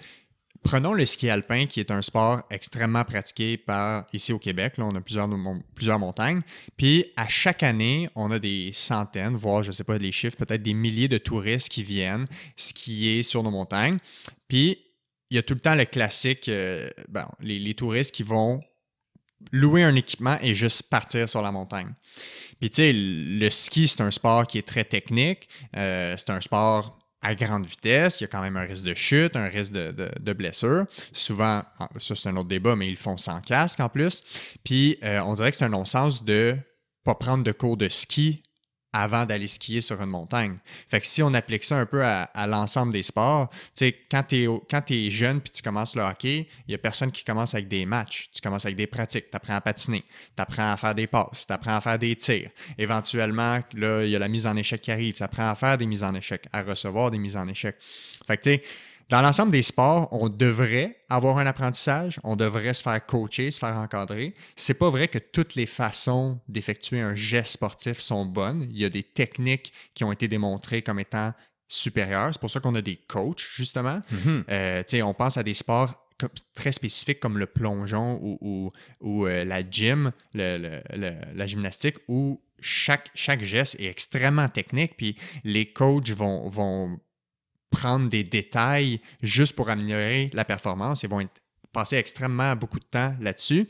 Speaker 1: prenons le ski alpin qui est un sport extrêmement pratiqué ici au Québec. Là, on a plusieurs montagnes. Puis à chaque année, on a des centaines, voire je ne sais pas les chiffres, peut-être des milliers de touristes qui viennent skier sur nos montagnes. Puis il y a tout le temps le classique, les touristes qui vont louer un équipement et juste partir sur la montagne. Puis tu sais, le ski, c'est un sport qui est très technique. C'est un sport à grande vitesse, il y a quand même un risque de chute, un risque de blessure. Souvent, ça c'est un autre débat, mais ils le font sans casque en plus. Puis on dirait que c'est un non-sens de ne pas prendre de cours de ski avant d'aller skier sur une montagne. Fait que si on applique ça un peu à l'ensemble des sports, tu sais, quand t'es jeune puis tu commences le hockey, il n'y a personne qui commence avec des matchs. Tu commences avec des pratiques, tu apprends à patiner, tu apprends à faire des passes, tu apprends à faire des tirs. Éventuellement, là, il y a la mise en échec qui arrive, tu apprends à faire des mises en échec, à recevoir des mises en échec. Fait que tu sais, dans l'ensemble des sports, on devrait avoir un apprentissage, on devrait se faire coacher, se faire encadrer. C'est pas vrai que toutes les façons d'effectuer un geste sportif sont bonnes. Il y a des techniques qui ont été démontrées comme étant supérieures. C'est pour ça qu'on a des coachs, justement. On pense à des sports très spécifiques comme le plongeon ou la gym, la gymnastique, où chaque geste est extrêmement technique. Puis les coachs vont prendre des détails juste pour améliorer la performance. Ils vont passer extrêmement beaucoup de temps là-dessus.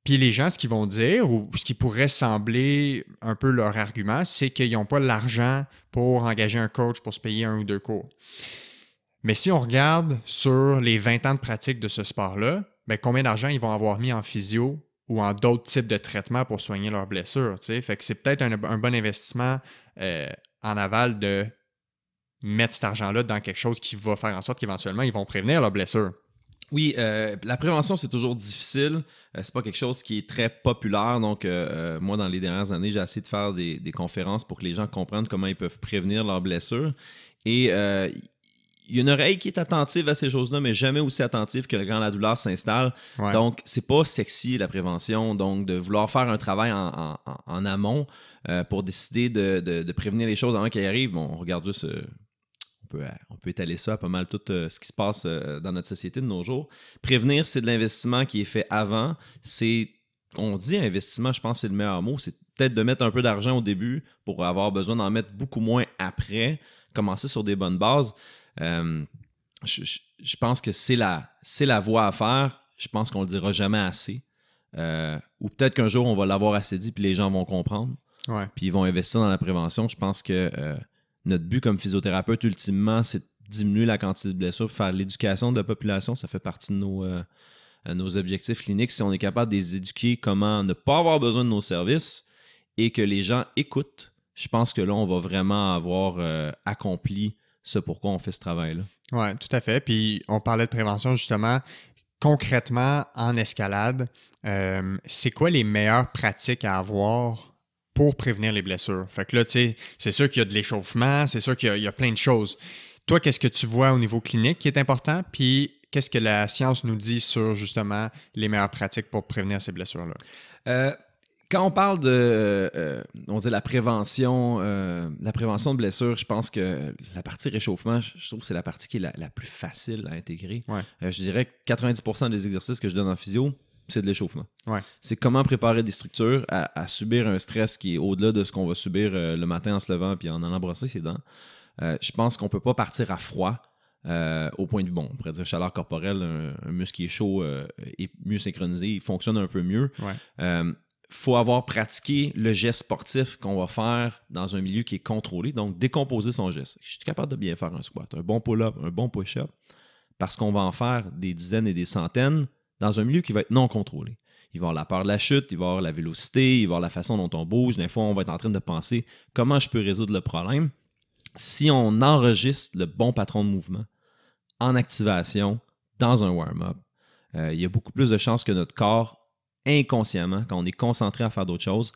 Speaker 1: Puis les gens, ce qu'ils vont dire, ou ce qui pourrait sembler un peu leur argument, c'est qu'ils n'ont pas l'argent pour engager un coach pour se payer 1 ou 2 cours. Mais si on regarde sur les 20 ans de pratique de ce sport-là, bien, combien d'argent ils vont avoir mis en physio ou en d'autres types de traitements pour soigner leurs blessures? T'sais? Fait que c'est peut-être un bon investissement en aval de mettre cet argent-là dans quelque chose qui va faire en sorte qu'éventuellement, ils vont prévenir leurs blessures.
Speaker 2: Oui, la prévention, c'est toujours difficile. C'est pas quelque chose qui est très populaire. Donc, moi, dans les dernières années, j'ai essayé de faire des conférences pour que les gens comprennent comment ils peuvent prévenir leurs blessures. Et il y a une oreille qui est attentive à ces choses-là, mais jamais aussi attentive que quand la douleur s'installe. Ouais. Donc, c'est pas sexy, la prévention. Donc, de vouloir faire un travail en amont pour décider de prévenir les choses avant qu'elles arrivent. Bon, on regarde juste... On peut étaler ça à pas mal tout ce qui se passe dans notre société de nos jours. Prévenir, c'est de l'investissement qui est fait avant. On dit investissement, je pense que c'est le meilleur mot. C'est peut-être de mettre un peu d'argent au début pour avoir besoin d'en mettre beaucoup moins après. Commencer sur des bonnes bases. Je pense que c'est la voie à faire. Je pense qu'on le dira jamais assez. Ou peut-être qu'un jour, on va l'avoir assez dit puis les gens vont comprendre.
Speaker 1: Ouais.
Speaker 2: Puis ils vont investir dans la prévention. Je pense que... notre but comme physiothérapeute, ultimement, c'est de diminuer la quantité de blessures, faire l'éducation de la population. Ça fait partie de nos objectifs cliniques. Si on est capable de les éduquer comment ne pas avoir besoin de nos services et que les gens écoutent, je pense que là, on va vraiment avoir accompli ce pourquoi on fait ce travail-là.
Speaker 1: Oui, tout à fait. Puis on parlait de prévention, justement. Concrètement, en escalade, c'est quoi les meilleures pratiques à avoir pour prévenir les blessures? Fait que là, tu sais, c'est sûr qu'il y a de l'échauffement, c'est sûr qu'il y a plein de choses. Toi, qu'est-ce que tu vois au niveau clinique qui est important? Puis, qu'est-ce que la science nous dit sur, justement, les meilleures pratiques pour prévenir ces blessures-là?
Speaker 2: Quand on parle on dit la prévention de blessures, je pense que la partie réchauffement, je trouve que c'est la partie qui est la plus facile à intégrer.
Speaker 1: Ouais.
Speaker 2: Je dirais que 90% des exercices que je donne en physio, c'est de l'échauffement.
Speaker 1: Ouais.
Speaker 2: C'est comment préparer des structures à subir un stress qui est au-delà de ce qu'on va subir le matin en se levant puis en allant brosser ses dents. Je pense qu'on ne peut pas partir à froid au point de vue, on pourrait dire chaleur corporelle, un muscle qui est chaud est mieux synchronisé, il fonctionne un peu mieux.
Speaker 1: Ouais.
Speaker 2: Faut avoir pratiqué le geste sportif qu'on va faire dans un milieu qui est contrôlé, donc décomposer son geste. Je suis capable de bien faire un squat, un bon pull-up, un bon push-up, parce qu'on va en faire des dizaines et des centaines dans un milieu qui va être non contrôlé. Il va y avoir la peur de la chute, il va y avoir la vélocité, il va y avoir la façon dont on bouge. Des fois, on va être en train de penser comment je peux résoudre le problème. si on enregistre le bon patron de mouvement en activation dans un warm-up, il y a beaucoup plus de chances que notre corps, inconsciemment, quand on est concentré à faire d'autres choses,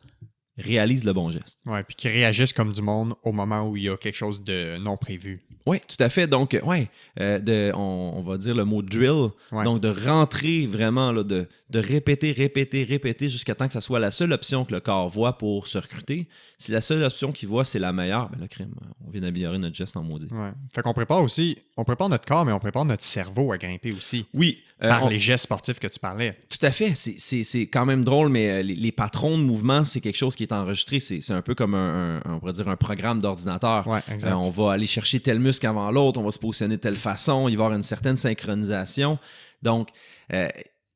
Speaker 2: réalise le bon geste.
Speaker 1: Ouais, puis qui réagissent comme du monde au moment où il y a quelque chose de non prévu.
Speaker 2: Oui, tout à fait. Donc, on va dire le mot drill.
Speaker 1: Ouais.
Speaker 2: Donc, de rentrer vraiment, là, de répéter jusqu'à temps que ça soit la seule option que le corps voit pour se recruter. Si la seule option qu'il voit, c'est la meilleure, ben là, crime, on vient d'améliorer notre geste en maudit.
Speaker 1: Ouais. Fait qu'on prépare notre corps, mais on prépare notre cerveau à grimper aussi.
Speaker 2: Oui.
Speaker 1: Par les gestes sportifs que tu parlais.
Speaker 2: Tout à fait. C'est quand même drôle, mais les patrons de mouvement, c'est quelque chose qui est enregistré. C'est un peu comme on pourrait dire un programme d'ordinateur.
Speaker 1: Ouais, exact.
Speaker 2: On va aller chercher tel muscle avant l'autre, on va se positionner de telle façon, il va y avoir une certaine synchronisation. Donc,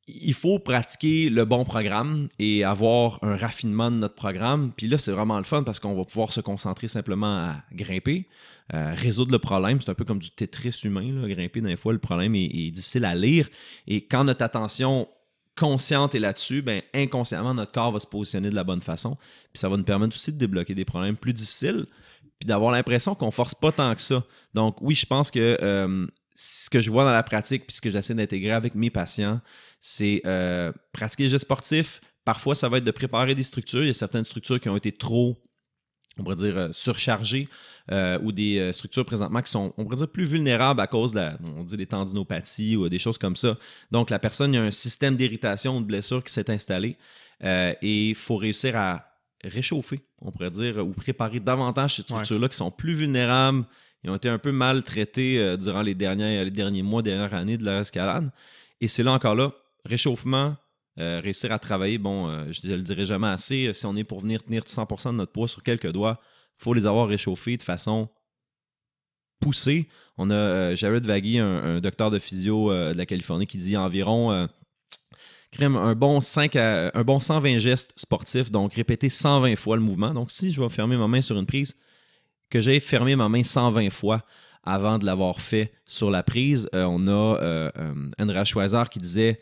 Speaker 2: il faut pratiquer le bon programme et avoir un raffinement de notre programme. Puis là, c'est vraiment le fun parce qu'on va pouvoir se concentrer simplement à grimper, résoudre le problème. C'est un peu comme du Tetris humain, là. Grimper, des fois, le problème est difficile à lire. Et quand notre attention consciente est là-dessus, ben, inconsciemment, notre corps va se positionner de la bonne façon. Puis ça va nous permettre aussi de débloquer des problèmes plus difficiles puis d'avoir l'impression qu'on force pas tant que ça. Donc oui, je pense que ce que je vois dans la pratique puis ce que j'essaie d'intégrer avec mes patients, c'est pratiquer les gestes sportifs. Parfois, ça va être de préparer des structures. Il y a certaines structures qui ont été trop, on pourrait dire, surchargées ou des structures présentement qui sont, on pourrait dire, plus vulnérables à cause des tendinopathies ou des choses comme ça. Donc, la personne, il y a un système d'irritation ou de blessure qui s'est installé et il faut réussir à réchauffer, on pourrait dire, ou préparer davantage ces structures-là qui sont plus vulnérables. Ils ont été un peu maltraités durant les derniers mois, dernières années de leur escalade. Et c'est là encore là, réchauffement, réussir à travailler. Bon, je ne le dirai jamais assez, si on est pour venir tenir 100% de notre poids sur quelques doigts, il faut les avoir réchauffés de façon poussée. On a Jared Vaghi, un docteur de physio de la Californie, qui dit environ un bon 120 gestes sportifs, donc répéter 120 fois le mouvement. Donc, si je vais fermer ma main sur une prise, que j'ai fermé ma main 120 fois avant de l'avoir fait sur la prise, on a Andreas Schweizer qui disait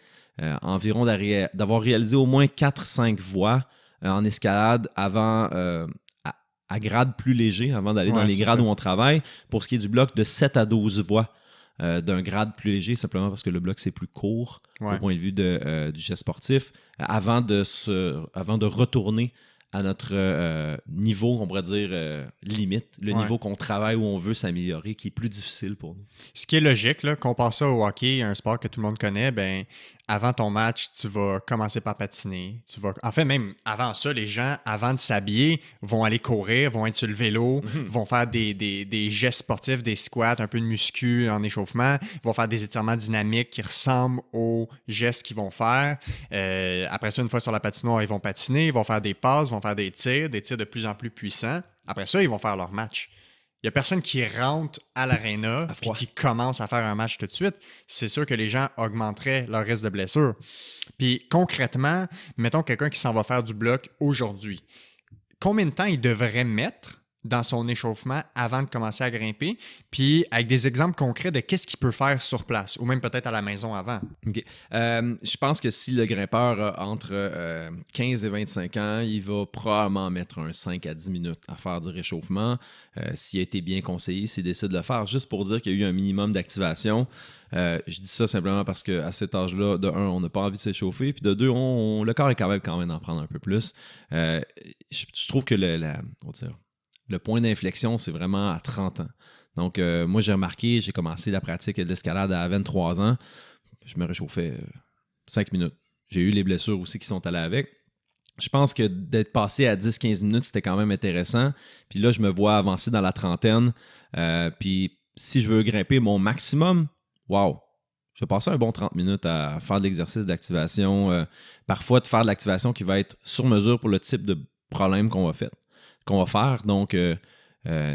Speaker 2: environ d'avoir réalisé au moins 4-5 voies en escalade avant à grade plus léger, avant d'aller dans les grades où on travaille. Pour ce qui est du bloc, de 7 à 12 voies d'un grade plus léger, simplement parce que le bloc, c'est plus court au point de vue du geste sportif, avant de retourner à notre niveau, on pourrait dire limite, le niveau qu'on travaille, où on veut s'améliorer, qui est plus difficile pour nous.
Speaker 1: Ce qui est logique, là, compare ça au hockey, un sport que tout le monde connaît, ben, avant ton match, tu vas commencer par patiner. En fait, même avant ça, les gens, avant de s'habiller, vont aller courir, vont être sur le vélo, vont faire des gestes sportifs, des squats, un peu de muscu en échauffement, vont faire des étirements dynamiques qui ressemblent aux gestes qu'ils vont faire. Après ça, une fois sur la patinoire, ils vont patiner, ils vont faire des passes, vont faire des tirs de plus en plus puissants. Après ça, ils vont faire leur match. Il n'y a personne qui rentre à l'aréna et qui commence à faire un match tout de suite. C'est sûr que les gens augmenteraient leur risque de blessure. Puis concrètement, mettons quelqu'un qui s'en va faire du bloc aujourd'hui. Combien de temps il devrait mettre dans son échauffement avant de commencer à grimper? Puis avec des exemples concrets de qu'est-ce qu'il peut faire sur place ou même peut-être à la maison avant.
Speaker 2: OK. Je pense que si le grimpeur a entre 15 et 25 ans, il va probablement mettre un 5 à 10 minutes à faire du réchauffement. S'il a été bien conseillé, s'il décide de le faire, juste pour dire qu'il y a eu un minimum d'activation. Je dis ça simplement parce qu'à cet âge-là, de un, on n'a pas envie de s'échauffer, puis de deux, le corps est capable quand même d'en prendre un peu plus. Je trouve que le point d'inflexion, c'est vraiment à 30 ans. Donc, moi, j'ai remarqué, j'ai commencé la pratique de l'escalade à 23 ans. Je me réchauffais 5 minutes. J'ai eu les blessures aussi qui sont allées avec. Je pense que d'être passé à 10-15 minutes, c'était quand même intéressant. Puis là, je me vois avancer dans la trentaine. Puis si je veux grimper mon maximum, wow! Je vais passer un bon 30 minutes à faire de l'exercice d'activation. Parfois, de faire de l'activation qui va être sur mesure pour le type de problème qu'on va faire. Donc,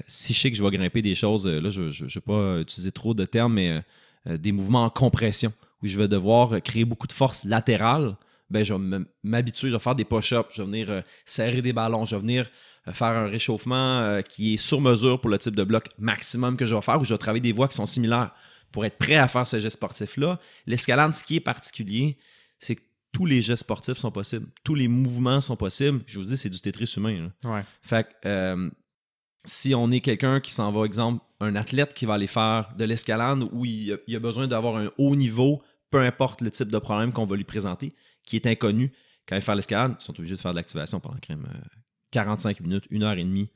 Speaker 2: si je sais que je vais grimper des choses, là, je ne vais pas utiliser trop de termes, mais des mouvements en compression, où je vais devoir créer beaucoup de force latérale, ben, je vais m'habituer, je vais faire des push-ups, je vais venir serrer des ballons, je vais venir faire un réchauffement qui est sur mesure pour le type de bloc maximum que je vais faire, où je vais travailler des voies qui sont similaires pour être prêt à faire ce geste sportif-là. L'escalade, ce qui est particulier, c'est que tous les gestes sportifs sont possibles. Tous les mouvements sont possibles. Je vous dis, c'est du Tetris humain. Là.
Speaker 1: Ouais.
Speaker 2: Fait que si on est quelqu'un qui s'en va, exemple, un athlète qui va aller faire de l'escalade où il a besoin d'avoir un haut niveau, peu importe le type de problème qu'on va lui présenter, qui est inconnu, quand il fait l'escalade, ils sont obligés de faire de l'activation pendant 45 minutes, 1h30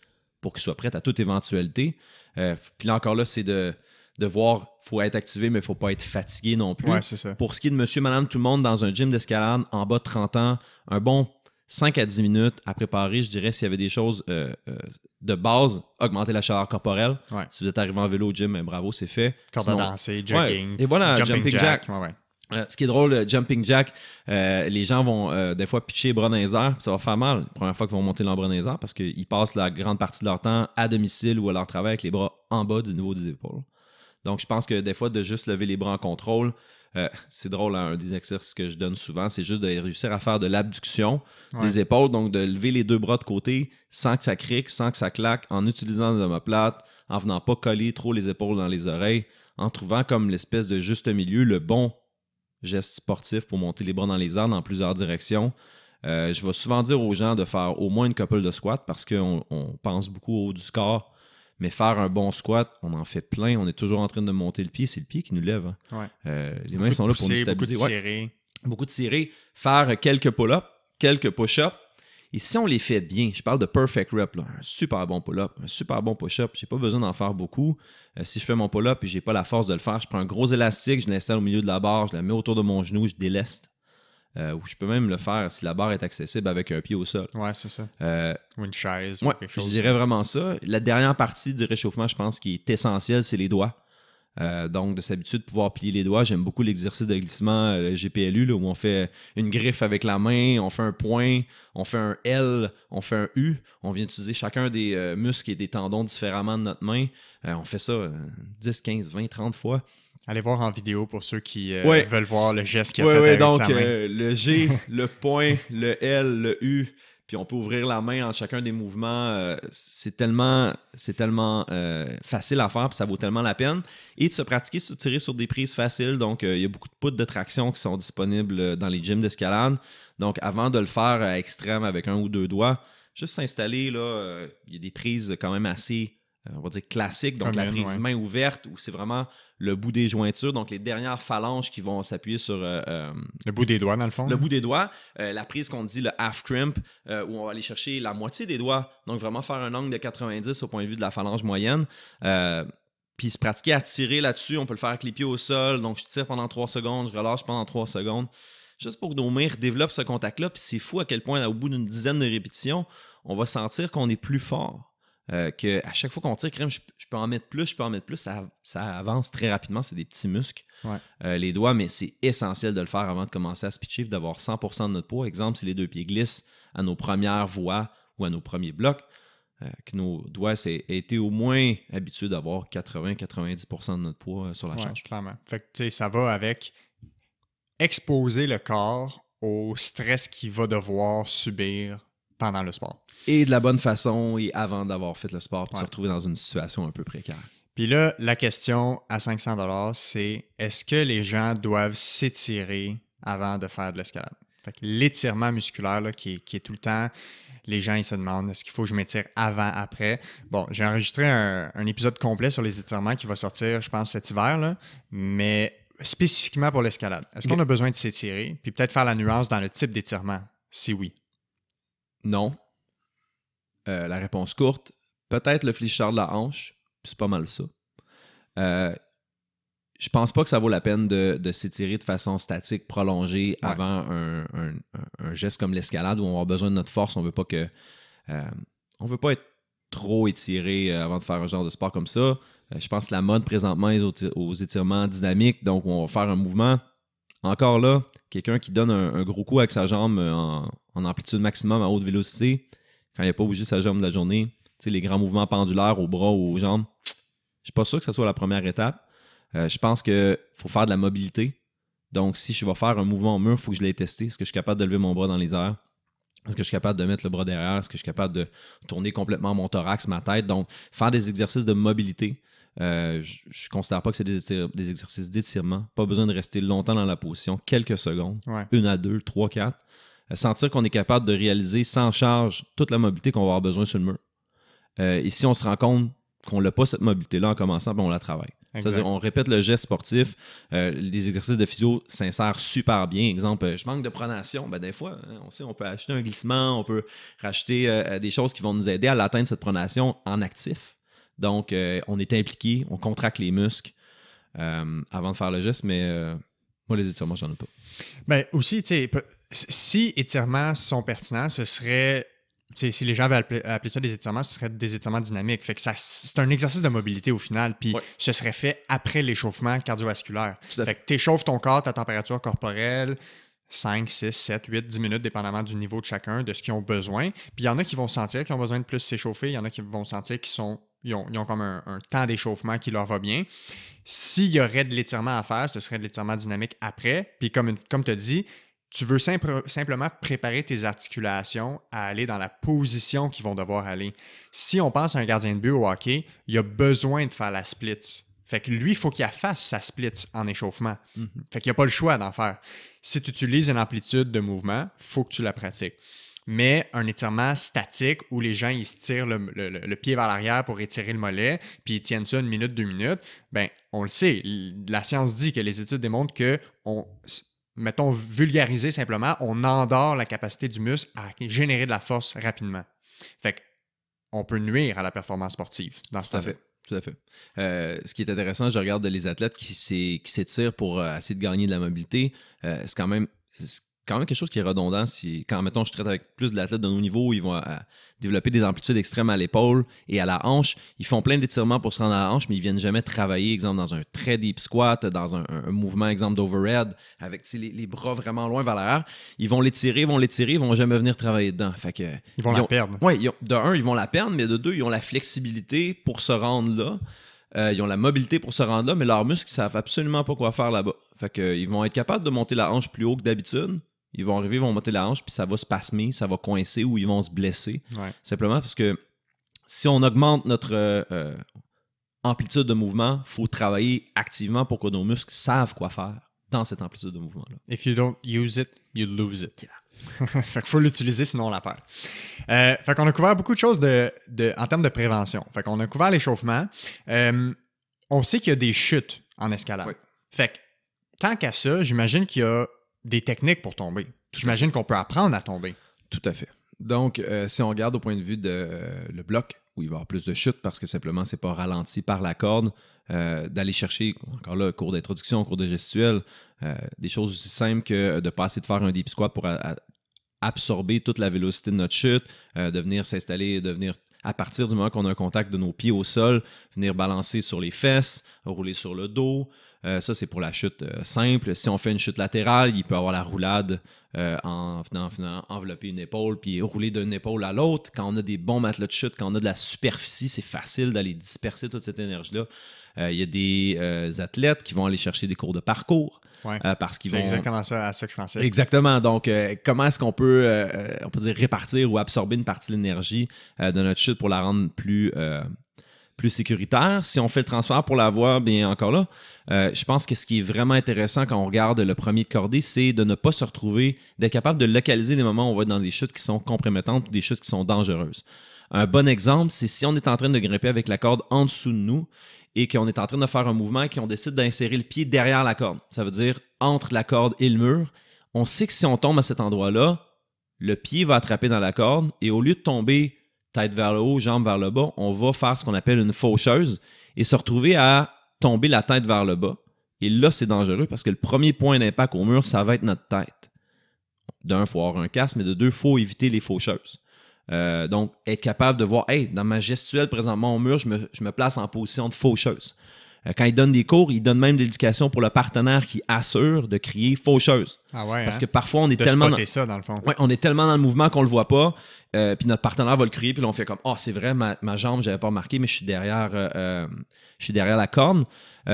Speaker 2: pour qu'il soit prêt à toute éventualité. Puis là, encore là, c'est de voir, il faut être activé, mais il ne faut pas être fatigué non plus.
Speaker 1: Ouais, c'est ça.
Speaker 2: Pour ce qui est de monsieur, madame, tout le monde, dans un gym d'escalade, en bas de 30 ans, un bon 5 à 10 minutes à préparer, je dirais, s'il y avait des choses de base, augmenter la chaleur corporelle.
Speaker 1: Ouais.
Speaker 2: Si vous êtes arrivé en vélo au gym, bravo, c'est fait.
Speaker 1: Corde à danser, jogging,
Speaker 2: et voilà,
Speaker 1: jumping jack. Ouais.
Speaker 2: Ce qui est drôle, le jumping jack, les gens vont des fois pitcher les bras dans les airs, puis ça va faire mal la première fois qu'ils vont monter leurs bras dans les airs parce qu'ils passent la grande partie de leur temps à domicile ou à leur travail avec les bras en bas du niveau des épaules. Donc, je pense que des fois, de juste lever les bras en contrôle, c'est drôle, hein, un des exercices que je donne souvent, c'est juste de réussir à faire de l'abduction des épaules, donc de lever les deux bras de côté sans que ça crique, sans que ça claque, en utilisant des omoplates, en venant pas coller trop les épaules dans les oreilles, en trouvant comme l'espèce de juste milieu, le bon geste sportif pour monter les bras dans les airs dans plusieurs directions. Je vais souvent dire aux gens de faire au moins une couple de squats parce qu'on pense beaucoup au haut du corps, mais faire un bon squat, on en fait plein, on est toujours en train de monter le pied, c'est le pied qui nous lève. Hein. Les mains sont là pour nous stabiliser.
Speaker 1: Beaucoup de tirer.
Speaker 2: Beaucoup de tirer, faire quelques pull-ups, quelques push-ups. Et si on les fait bien, je parle de perfect rep, là, un super bon pull-up, un super bon push-up, j'ai pas besoin d'en faire beaucoup. Si je fais mon pull-up et j'ai pas la force de le faire, je prends un gros élastique, je l'installe au milieu de la barre, je la mets autour de mon genou, je déleste. Ou je peux même le faire si la barre est accessible avec un pied au sol.
Speaker 1: Ouais, c'est ça. Ou une chaise
Speaker 2: ou
Speaker 1: quelque chose.
Speaker 2: Je dirais vraiment ça. La dernière partie du réchauffement, je pense, qui est essentielle, c'est les doigts. Donc, de s'habituer de pouvoir plier les doigts. J'aime beaucoup l'exercice de glissement, le GPLU, là, où on fait une griffe avec la main, on fait un point, on fait un L, on fait un U. On vient utiliser chacun des muscles et des tendons différemment de notre main. On fait ça 10, 15, 20, 30 fois.
Speaker 1: Allez voir en vidéo pour ceux qui veulent voir le geste qu'il a fait avec
Speaker 2: donc,
Speaker 1: sa main.
Speaker 2: Le G, le point, le L, le U, puis on peut ouvrir la main en chacun des mouvements. C'est tellement facile à faire, puis ça vaut tellement la peine. Et de se pratiquer, se tirer sur des prises faciles. Donc, il y a beaucoup de poutres de traction qui sont disponibles dans les gyms d'escalade. Donc, avant de le faire à extrême avec un ou deux doigts, juste s'installer, là, il y a des prises quand même assez, on va dire, classiques. Donc, la prise main ouverte, où c'est vraiment le bout des jointures, donc les dernières phalanges qui vont s'appuyer sur...
Speaker 1: le bout des doigts, dans le fond.
Speaker 2: Le bout des doigts. La prise qu'on dit le half crimp, où on va aller chercher la moitié des doigts. Donc, vraiment faire un angle de 90 au point de vue de la phalange moyenne. Puis se pratiquer à tirer là-dessus. On peut le faire avec les pieds au sol. Donc, je tire pendant 3 secondes, je relâche pendant 3 secondes. Juste pour que nos mains développent ce contact-là. Puis c'est fou à quel point, au bout d'une dizaine de répétitions, on va sentir qu'on est plus fort. Qu'à chaque fois qu'on tire, je peux en mettre plus, ça avance très rapidement, c'est des petits muscles, les doigts, mais c'est essentiel de le faire avant de commencer à se pitcher et d'avoir 100% de notre poids. Exemple, si les deux pieds glissent à nos premières voies ou à nos premiers blocs, que nos doigts aient été au moins habitués d'avoir 80-90% de notre poids sur la charge.
Speaker 1: Clairement. Fait que, tu sais, ça va avec exposer le corps au stress qu'il va devoir subir pendant le sport.
Speaker 2: Et de la bonne façon et avant d'avoir fait le sport pour se retrouver dans une situation un peu précaire.
Speaker 1: Puis là, la question à 500$, c'est est-ce que les gens doivent s'étirer avant de faire de l'escalade? Fait que l'étirement musculaire là, qui est tout le temps, les gens ils se demandent est-ce qu'il faut que je m'étire avant, après? Bon, j'ai enregistré un épisode complet sur les étirements qui va sortir, je pense, cet hiver, là, mais spécifiquement pour l'escalade. Est-ce qu'on a besoin de s'étirer? Puis peut-être faire la nuance dans le type d'étirement, si oui.
Speaker 2: Non. La réponse courte, peut-être le fléchisseur de la hanche, puis c'est pas mal ça. Je pense pas que ça vaut la peine de s'étirer de façon statique, prolongée avant un geste comme l'escalade où on va avoir besoin de notre force. On veut pas être trop étiré avant de faire un genre de sport comme ça. Je pense que la mode présentement est aux étirements dynamiques, donc on va faire un mouvement. Encore là, quelqu'un qui donne un gros coup avec sa jambe en amplitude maximum à haute vélocité, quand il n'a pas bougé sa jambe de la journée, les grands mouvements pendulaires aux bras ou aux jambes, je suis pas sûr que ce soit la première étape. Je pense qu'il faut faire de la mobilité. Donc, si je vais faire un mouvement au mur, il faut que je l'aie testé. Est-ce que je suis capable de lever mon bras dans les airs? Est-ce que je suis capable de mettre le bras derrière? Est-ce que je suis capable de tourner complètement mon thorax, ma tête? Donc, faire des exercices de mobilité. Je ne considère pas que c'est des exercices d'étirement. Pas besoin de rester longtemps dans la position, quelques secondes, 1 à 2, 3, 4. Sentir qu'on est capable de réaliser sans charge toute la mobilité qu'on va avoir besoin sur le mur. Et si on se rend compte qu'on n'a pas cette mobilité-là en commençant, ben on la travaille. C'est-à-dire, on répète le geste sportif, les exercices de physio s'insèrent super bien. Exemple, je manque de pronation. Ben, des fois, on sait, on peut acheter un glissement, on peut racheter des choses qui vont nous aider à l'atteindre cette pronation en actif. Donc, on est impliqué, on contracte les muscles avant de faire le geste, mais moi, les étirements, j'en ai pas.
Speaker 1: Ben, aussi, tu sais, si étirements sont pertinents, ce serait... si les gens veulent appeler ça des étirements, ce serait des étirements dynamiques. Fait que c'est un exercice de mobilité au final, puis ce serait fait après l'échauffement cardiovasculaire. Fait que tu échauffes ton corps, ta température corporelle, 5, 6, 7, 8, 10 minutes, dépendamment du niveau de chacun, de ce qu'ils ont besoin. Puis il y en a qui vont sentir qu'ils ont besoin de plus s'échauffer, il y en a qui vont sentir qu'ils ont comme un temps d'échauffement qui leur va bien. S'il y aurait de l'étirement à faire, ce serait de l'étirement dynamique après. Puis comme tu as dit, tu veux simplement préparer tes articulations à aller dans la position qu'ils vont devoir aller. Si on pense à un gardien de but au hockey, il a besoin de faire la splits. Fait que lui, il faut qu'il fasse sa splits en échauffement. Mm-hmm. Fait qu'il n'y a pas le choix d'en faire. Si tu utilises une amplitude de mouvement, il faut que tu la pratiques. Mais un étirement statique où les gens ils se tirent le pied vers l'arrière pour étirer le mollet, puis ils tiennent ça 1 minute, 2 minutes, ben on le sait. La science dit que les études démontrent que mettons, vulgariser simplement, on endort la capacité du muscle à générer de la force rapidement. Fait qu'on peut nuire à la performance sportive dans ce cas-là.
Speaker 2: Tout à fait. Ce qui est intéressant, je regarde les athlètes qui s'étirent pour essayer de gagner de la mobilité. C'est quand même quelque chose qui est redondant. Quand, mettons, je traite avec plus de l'athlète de haut niveau, ils vont développer des amplitudes extrêmes à l'épaule et à la hanche. Ils font plein d'étirements pour se rendre à la hanche, mais ils viennent jamais travailler, exemple, dans un très deep squat, dans un mouvement, exemple, d'overhead, avec les bras vraiment loin vers l'arrière. Ils vont l'étirer, ils vont jamais venir travailler dedans. Fait que,
Speaker 1: ils vont la perdre.
Speaker 2: Oui, de un, ils vont la perdre, mais de deux, ils ont la flexibilité pour se rendre là. Ils ont la mobilité pour se rendre là, mais leurs muscles ne savent absolument pas quoi faire là-bas. Fait que, ils vont être capables de monter la hanche plus haut que d'habitude. Ils vont arriver, ils vont monter la hanche, puis ça va spasmer, ça va coincer ou ils vont se blesser. Ouais. Simplement parce que si on augmente notre amplitude de mouvement, il faut travailler activement pour que nos muscles savent quoi faire dans cette amplitude de mouvement-là.
Speaker 1: If you don't use it, you lose it. Yeah. Fait qu'il faut l'utiliser, sinon on la perd. Fait qu'on a couvert beaucoup de choses en termes de prévention. Fait qu'on a couvert l'échauffement. On sait qu'il y a des chutes en escalade. Oui. Fait que tant qu'à ça, j'imagine qu'il y a des techniques pour tomber. J'imagine qu'on peut apprendre à tomber.
Speaker 2: Tout à fait. Donc, si on regarde au point de vue de le bloc, où il va y avoir plus de chutes parce que simplement, c'est pas ralenti par la corde, d'aller chercher, encore là, cours d'introduction, cours de gestuelle, des choses aussi simples que de passer de faire un deep squat pour absorber toute la vélocité de notre chute, de venir s'installer, de venir, à partir du moment qu'on a un contact de nos pieds au sol, venir balancer sur les fesses, rouler sur le dos. Ça, c'est pour la chute simple. Si on fait une chute latérale, il peut y avoir la roulade en venant envelopper une épaule puis rouler d'une épaule à l'autre. Quand on a des bons matelas de chute, quand on a de la superficie, c'est facile d'aller disperser toute cette énergie-là. Il y a des athlètes qui vont aller chercher des cours de parcours.
Speaker 1: Ouais, parce qu'ils c'est exactement ça, à ça que je pensais.
Speaker 2: Exactement. Donc, comment est-ce qu'on peut, on peut dire, répartir ou absorber une partie de l'énergie de notre chute pour la rendre plus sécuritaire? Si on fait le transfert pour la voie, bien encore là, je pense que ce qui est vraiment intéressant quand on regarde le premier de cordée, c'est de ne pas se retrouver, d'être capable de localiser les moments où on va être dans des chutes qui sont compromettantes ou des chutes qui sont dangereuses. Un bon exemple, c'est si on est en train de grimper avec la corde en dessous de nous et qu'on est en train de faire un mouvement et qu'on décide d'insérer le pied derrière la corde. Ça veut dire entre la corde et le mur. On sait que si on tombe à cet endroit-là, le pied va attraper dans la corde et au lieu de tomber tête vers le haut, jambes vers le bas, on va faire ce qu'on appelle une faucheuse et se retrouver à tomber la tête vers le bas. Et là, c'est dangereux parce que le premier point d'impact au mur, ça va être notre tête. D'un, il faut avoir un casque, mais de deux, il faut éviter les faucheuses. Donc, être capable de voir, hey, dans ma gestuelle présentement au mur, je me place en position de faucheuse. Quand il donne des cours, il donne même des indications pour le partenaire qui assure de crier faucheuse.
Speaker 1: Ah ouais,
Speaker 2: parce que parfois, on est tellement
Speaker 1: ça, dans le fond.
Speaker 2: Ouais, on est tellement dans le mouvement qu'on le voit pas. Puis notre partenaire va le crier, puis là, on fait comme, c'est vrai, ma jambe, j'avais pas remarqué, mais je suis derrière la corde.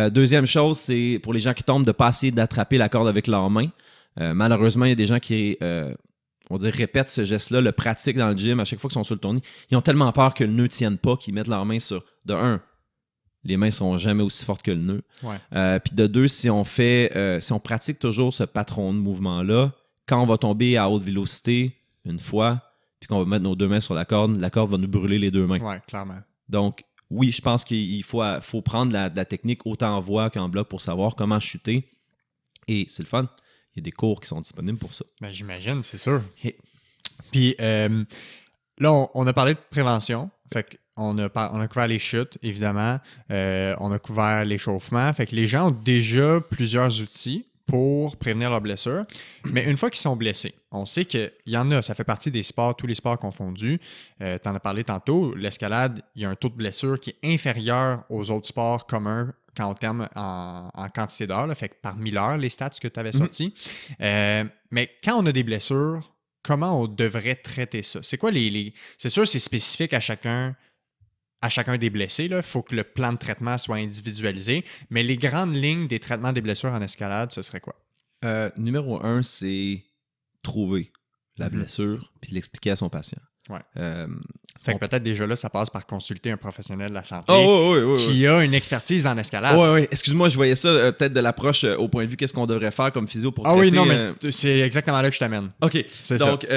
Speaker 2: Deuxième chose, c'est pour les gens qui tombent de pas essayer d'attraper la corde avec leurs mains. Malheureusement, il y a des gens qui on dirait, répètent ce geste-là, le pratiquent dans le gym à chaque fois qu'ils sont sur le tournis. Ils ont tellement peur que le nœud ne tienne pas qu'ils mettent leurs mains sur, de un, les mains ne seront jamais aussi fortes que le nœud.
Speaker 1: Ouais.
Speaker 2: Puis de deux, si on pratique toujours ce patron de mouvement-là, quand on va tomber à haute vélocité, une fois, puis qu'on va mettre nos deux mains sur la corde va nous brûler les deux mains.
Speaker 1: Ouais, clairement.
Speaker 2: Donc, oui, je pense qu'il faut prendre de la technique autant en voix qu'en bloc pour savoir comment chuter. Et c'est le fun. Il y a des cours qui sont disponibles pour ça.
Speaker 1: Ben, j'imagine, c'est sûr.
Speaker 2: Et-
Speaker 1: Puis là, on a parlé de prévention. Fait qu'on a couvert les chutes, évidemment. On a couvert l'échauffement. Fait que les gens ont déjà plusieurs outils pour prévenir leurs blessures. Mais une fois qu'ils sont blessés, on sait qu'il y en a, ça fait partie des sports, tous les sports confondus. Tu en as parlé tantôt, l'escalade, il y a un taux de blessure qui est inférieur aux autres sports communs quand on termine en quantité d'heures, là, fait que par 1000 heures, les stats que tu avais sortis. Mais quand on a des blessures, comment on devrait traiter ça? C'est quoi C'est sûr, c'est spécifique à chacun des blessés. Il faut que le plan de traitement soit individualisé. Mais les grandes lignes des traitements des blessures en escalade, ce serait quoi?
Speaker 2: Numéro 1, c'est trouver la blessure puis l'expliquer à son patient.
Speaker 1: Ouais. Fait que peut-être déjà là, ça passe par consulter un professionnel de la santé qui a une expertise en escalade.
Speaker 2: Oui. Excuse-moi, je voyais ça peut-être de l'approche au point de vue qu'est-ce qu'on devrait faire comme physio pour traiter.
Speaker 1: Oui, non, mais c'est exactement là que je t'amène.
Speaker 2: OK.
Speaker 1: C'est
Speaker 2: donc,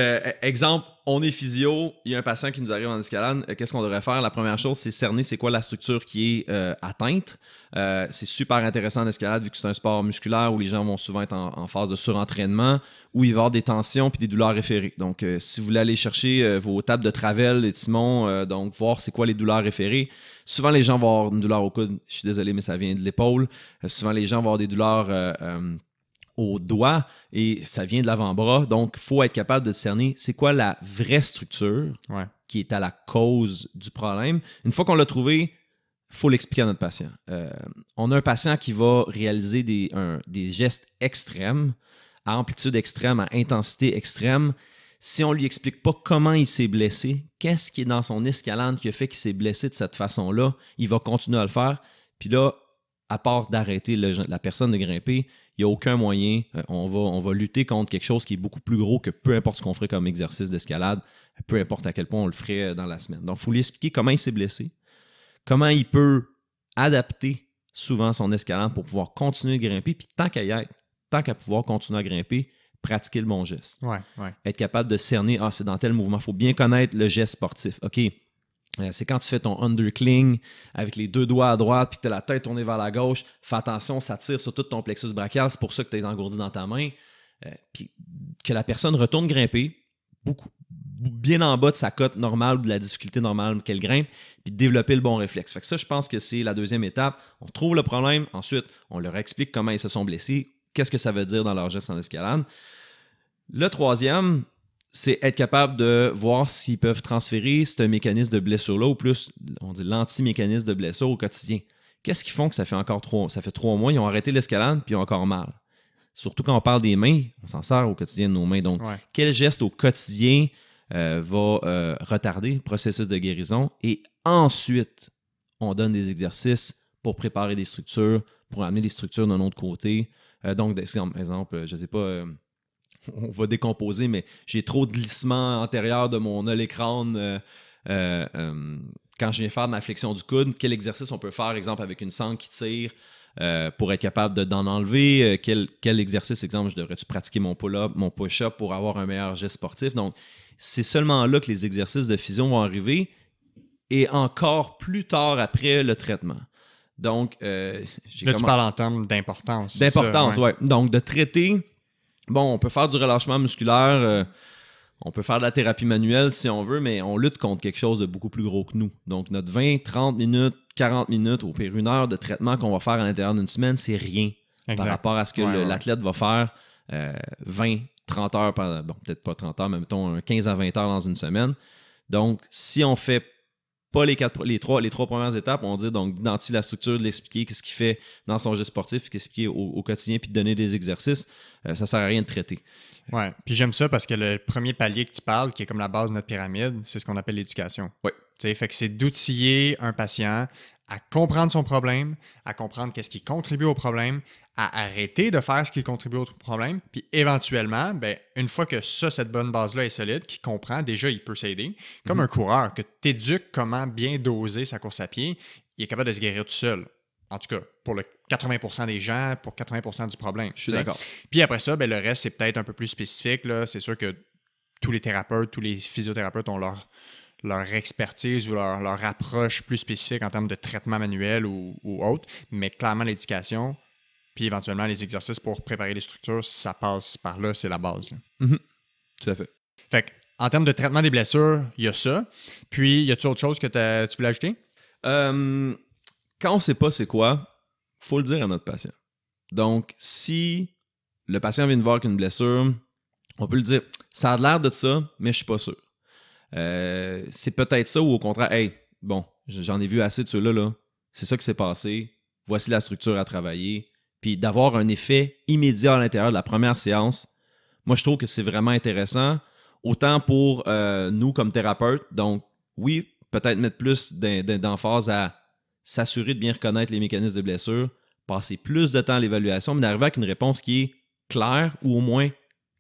Speaker 2: exemple, on est physio, il y a un patient qui nous arrive en escalade. Qu'est-ce qu'on devrait faire? La première chose, c'est cerner c'est quoi la structure qui est atteinte. C'est super intéressant en escalade vu que c'est un sport musculaire où les gens vont souvent être en phase de surentraînement, où il va y avoir des tensions puis des douleurs référées. Donc, si vous voulez aller chercher vos tables de Travel et Timon, donc voir c'est quoi les douleurs référées. Souvent, les gens vont avoir une douleur au coude. Je suis désolé, mais ça vient de l'épaule. Souvent, les gens vont avoir des douleurs au doigt et ça vient de l'avant-bras. Donc, il faut être capable de cerner c'est quoi la vraie structure qui est à la cause du problème. Une fois qu'on l'a trouvé, il faut l'expliquer à notre patient. On a un patient qui va réaliser des gestes extrêmes, à amplitude extrême, à intensité extrême. Si on ne lui explique pas comment il s'est blessé, qu'est-ce qui est dans son escalade qui a fait qu'il s'est blessé de cette façon-là, il va continuer à le faire. Puis là, à part d'arrêter la personne de grimper, il n'y a aucun moyen. On va lutter contre quelque chose qui est beaucoup plus gros que peu importe ce qu'on ferait comme exercice d'escalade, peu importe à quel point on le ferait dans la semaine. Donc, il faut lui expliquer comment il s'est blessé, comment il peut adapter souvent son escalade pour pouvoir continuer de grimper, puis tant qu'à pouvoir continuer à grimper, pratiquer le bon geste. Être capable de cerner, c'est dans tel mouvement. Il faut bien connaître le geste sportif. OK, c'est quand tu fais ton undercling avec les deux doigts à droite puis que tu as la tête tournée vers la gauche. Fais attention, ça tire sur tout ton plexus brachial. C'est pour ça que tu es engourdi dans ta main. Puis que la personne retourne grimper bien en bas de sa cote normale ou de la difficulté normale qu'elle grimpe, puis développer le bon réflexe. Fait que ça, je pense que c'est la deuxième étape. On trouve le problème. Ensuite, on leur explique comment ils se sont blessés, qu'est-ce que ça veut dire dans leur geste en escalade. Le troisième, c'est être capable de voir s'ils peuvent transférer ce mécanisme de blessure-là, ou plus, on dit l'anti-mécanisme de blessure au quotidien. Qu'est-ce qu'ils font que ça fait 3 mois, ils ont arrêté l'escalade, puis ils ont encore mal. Surtout quand on parle des mains, on s'en sert au quotidien de nos mains. Donc, quel geste au quotidien va retarder le processus de guérison? Et ensuite, on donne des exercices pour préparer des structures, pour amener des structures d'un autre côté. Donc, par exemple, je ne sais pas... on va décomposer, mais j'ai trop de glissement antérieur de mon olecrâne quand je viens faire de ma flexion du coude. Quel exercice on peut faire, exemple, avec une sangle qui tire pour être capable d'en enlever? Quel exercice, exemple, je devrais-tu pratiquer mon pull-up, mon push-up pour avoir un meilleur geste sportif? Donc, c'est seulement là que les exercices de physio vont arriver et encore plus tard après le traitement. Donc,
Speaker 1: tu parles en termes d'importance.
Speaker 2: D'importance, oui. Donc, de traiter... Bon, on peut faire du relâchement musculaire, on peut faire de la thérapie manuelle si on veut, mais on lutte contre quelque chose de beaucoup plus gros que nous. Donc, notre 20, 30 minutes, 40 minutes, au pire 1 heure de traitement qu'on va faire à l'intérieur d'une semaine, c'est rien par rapport à ce que l'athlète va faire 20, 30 heures, peut-être pas 30 heures, mais mettons 15 à 20 heures dans une semaine. Donc, si on fait pas les trois premières étapes, on dit donc d'identifier la structure, de l'expliquer, qu'est-ce qu'il fait dans son geste sportif, qu'expliquer au quotidien, puis de donner des exercices, ça sert à rien de traiter.
Speaker 1: Ouais, puis j'aime ça parce que le premier palier que tu parles, qui est comme la base de notre pyramide, c'est ce qu'on appelle l'éducation.
Speaker 2: Oui.
Speaker 1: Tu sais, fait que c'est d'outiller un patient à comprendre son problème, à comprendre qu'est-ce qui contribue au problème, à arrêter de faire ce qui contribue au problème, puis éventuellement, une fois que cette bonne base-là est solide, qu'il comprend, déjà, il peut s'aider. Comme un coureur, que tu éduques comment bien doser sa course à pied, il est capable de se guérir tout seul. En tout cas, pour le 80% des gens, pour 80% du problème.
Speaker 2: Je suis d'accord.
Speaker 1: Puis après ça, le reste, c'est peut-être un peu plus spécifique. Là. C'est sûr que tous les thérapeutes, tous les physiothérapeutes ont leur expertise ou leur approche plus spécifique en termes de traitement manuel ou autre, mais clairement l'éducation, puis éventuellement les exercices pour préparer les structures, ça passe par là, c'est la base.
Speaker 2: Tout à fait.
Speaker 1: Fait que, en termes de traitement des blessures, il y a ça. Puis, y a-t-il autre chose que tu voulais ajouter?
Speaker 2: Quand on ne sait pas c'est quoi, il faut le dire à notre patient. Donc, si le patient vient de voir avec une blessure, on peut lui dire « ça a l'air de ça, mais je suis pas sûr ». C'est peut-être ça ou au contraire « hey, bon, j'en ai vu assez de ceux-là, là. C'est ça qui s'est passé, voici la structure à travailler ». Puis d'avoir un effet immédiat à l'intérieur de la première séance, moi, je trouve que c'est vraiment intéressant, autant pour nous comme thérapeutes. Donc, oui, peut-être mettre plus d'emphase à s'assurer de bien reconnaître les mécanismes de blessure, passer plus de temps à l'évaluation, mais d'arriver avec une réponse qui est claire ou au moins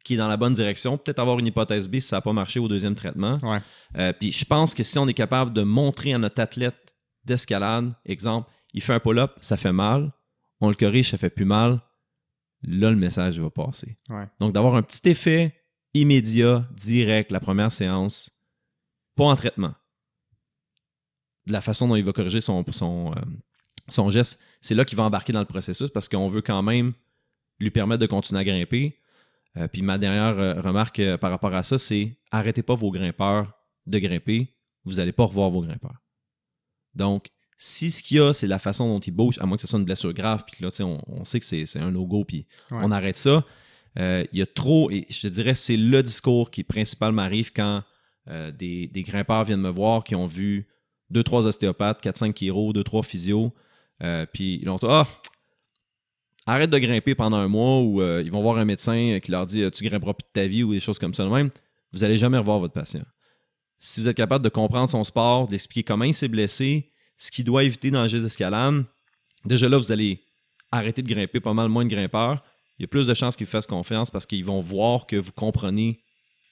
Speaker 2: qui est dans la bonne direction. Peut-être avoir une hypothèse B si ça n'a pas marché au deuxième traitement.
Speaker 1: Ouais.
Speaker 2: Puis je pense que si on est capable de montrer à notre athlète d'escalade, exemple, il fait un pull-up, ça fait mal, on le corrige, ça fait plus mal, là, le message va passer.
Speaker 1: Ouais.
Speaker 2: Donc, d'avoir un petit effet immédiat, direct, la première séance, pas en traitement. De la façon dont il va corriger son geste, c'est là qu'il va embarquer dans le processus parce qu'on veut quand même lui permettre de continuer à grimper. Puis ma dernière remarque par rapport à ça, c'est arrêtez pas vos grimpeurs de grimper, vous n'allez pas revoir vos grimpeurs. Donc, si ce qu'il y a, c'est la façon dont il bouge, à moins que ce soit une blessure grave, puis là, on sait que c'est un no-go, puis on arrête ça. Il y a trop, et je te dirais, c'est le discours qui principalement arrive quand des grimpeurs viennent me voir qui ont vu 2-3 ostéopathes, 4-5 chiro, 2-3 physios, puis ils ont dit « Ah, arrête de grimper pendant un mois » ou ils vont voir un médecin qui leur dit « Tu grimperas plus de ta vie » ou des choses comme ça de même. Vous n'allez jamais revoir votre patient. Si vous êtes capable de comprendre son sport, d'expliquer comment il s'est blessé, ce qu'il doit éviter dans le geste d'escalade, déjà là, vous allez arrêter de grimper pas mal moins de grimpeurs. Il y a plus de chances qu'ils vous fassent confiance parce qu'ils vont voir que vous comprenez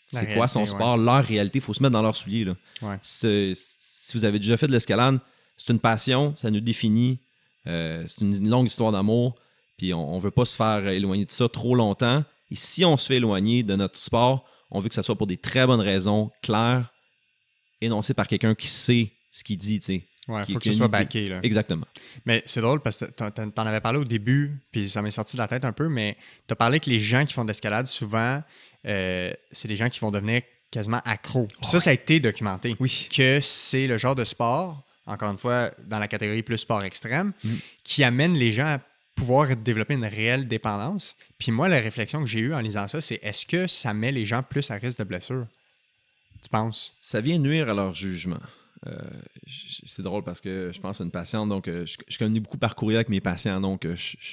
Speaker 2: c'est quoi son sport, leur réalité. Il faut se mettre dans leurs souliers. Là.
Speaker 1: Ouais.
Speaker 2: Si vous avez déjà fait de l'escalade, c'est une passion, ça nous définit. C'est une longue histoire d'amour. Puis on ne veut pas se faire éloigner de ça trop longtemps. Et si on se fait éloigner de notre sport, on veut que ça soit pour des très bonnes raisons, claires, énoncées par quelqu'un qui sait ce qu'il dit, tu sais.
Speaker 1: Ouais, il faut que ce soit backé. Là.
Speaker 2: Exactement.
Speaker 1: Mais c'est drôle parce que t'en avais parlé au début, puis ça m'est sorti de la tête un peu, mais t'as parlé que les gens qui font de l'escalade, souvent, c'est des gens qui vont devenir quasiment accros. Puis ça a été documenté.
Speaker 2: Oui.
Speaker 1: Que c'est le genre de sport, encore une fois, dans la catégorie plus sport extrême, qui amène les gens à pouvoir développer une réelle dépendance. Puis moi, la réflexion que j'ai eue en lisant ça, c'est est-ce que ça met les gens plus à risque de blessure? Tu penses?
Speaker 2: Ça vient nuire à leur jugement. C'est drôle parce que je pense à une patiente, donc je communique beaucoup par courriel avec mes patients, donc je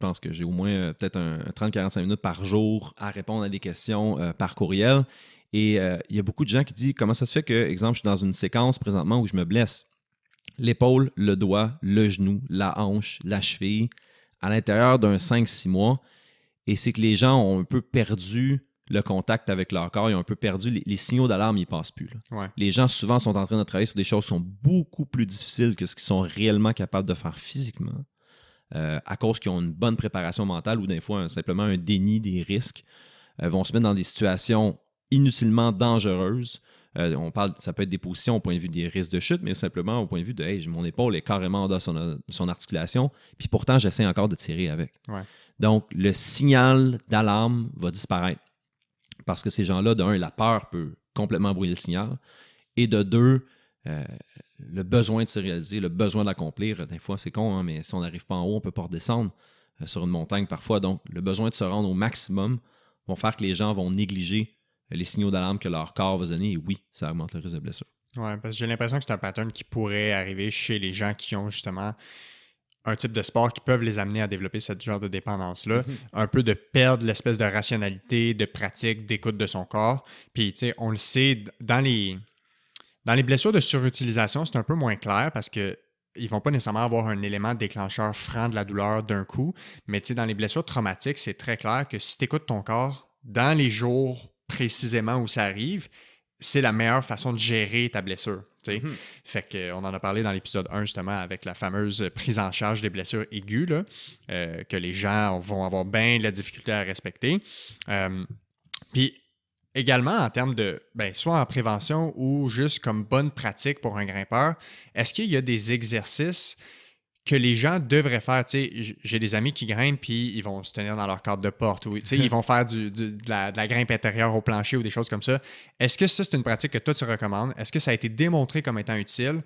Speaker 2: pense que j'ai au moins peut-être un 30-45 minutes par jour à répondre à des questions par courriel. Et il y a beaucoup de gens qui disent comment ça se fait que, exemple, je suis dans une séquence présentement où je me blesse. L'épaule, le doigt, le genou, la hanche, la cheville, à l'intérieur d'un 5-6 mois. Et c'est que les gens ont un peu perdu le contact avec leur corps, ils ont un peu perdu, les signaux d'alarme, ils ne passent plus.
Speaker 1: Ouais.
Speaker 2: Les gens, souvent, sont en train de travailler sur des choses qui sont beaucoup plus difficiles que ce qu'ils sont réellement capables de faire physiquement, à cause qu'ils ont une bonne préparation mentale ou des fois simplement un déni des risques, vont se mettre dans des situations inutilement dangereuses. Ça peut être des positions au point de vue des risques de chute, mais simplement au point de vue de hey, mon épaule est carrément en dessous de son articulation, puis pourtant, j'essaie encore de tirer avec.
Speaker 1: Ouais.
Speaker 2: Donc, le signal d'alarme va disparaître. Parce que ces gens-là, de un, la peur peut complètement brouiller le signal. Et de deux, le besoin de se réaliser, le besoin d'accomplir. Des fois, c'est con, hein, mais si on n'arrive pas en haut, on ne peut pas redescendre sur une montagne parfois. Donc, le besoin de se rendre au maximum vont faire que les gens vont négliger les signaux d'alarme que leur corps va donner. Et oui, ça augmente le risque de blessure.
Speaker 1: Oui, parce que j'ai l'impression que c'est un pattern qui pourrait arriver chez les gens qui ont justement un type de sport qui peuvent les amener à développer ce genre de dépendance-là. Un peu de perdre l'espèce de rationalité, de pratique, d'écoute de son corps. Puis, tu sais, on le sait, dans les blessures de surutilisation, c'est un peu moins clair parce que ils vont pas nécessairement avoir un élément déclencheur franc de la douleur d'un coup. Mais, tu sais, dans les blessures traumatiques, c'est très clair que si tu écoutes ton corps dans les jours précisément où ça arrive, c'est la meilleure façon de gérer ta blessure. Fait qu'on en a parlé dans l'épisode 1 justement avec la fameuse prise en charge des blessures aiguës là, que les gens vont avoir bien de la difficulté à respecter. Puis également en termes de, soit en prévention ou juste comme bonne pratique pour un grimpeur, est-ce qu'il y a des exercices que les gens devraient faire? Tu sais, j'ai des amis qui grimpent puis ils vont se tenir dans leur cadre de porte ou tu sais, ils vont faire de la grimpe intérieure au plancher ou des choses comme ça. Est-ce que ça, c'est une pratique que toi, tu recommandes? Est-ce que ça a été démontré comme étant utile?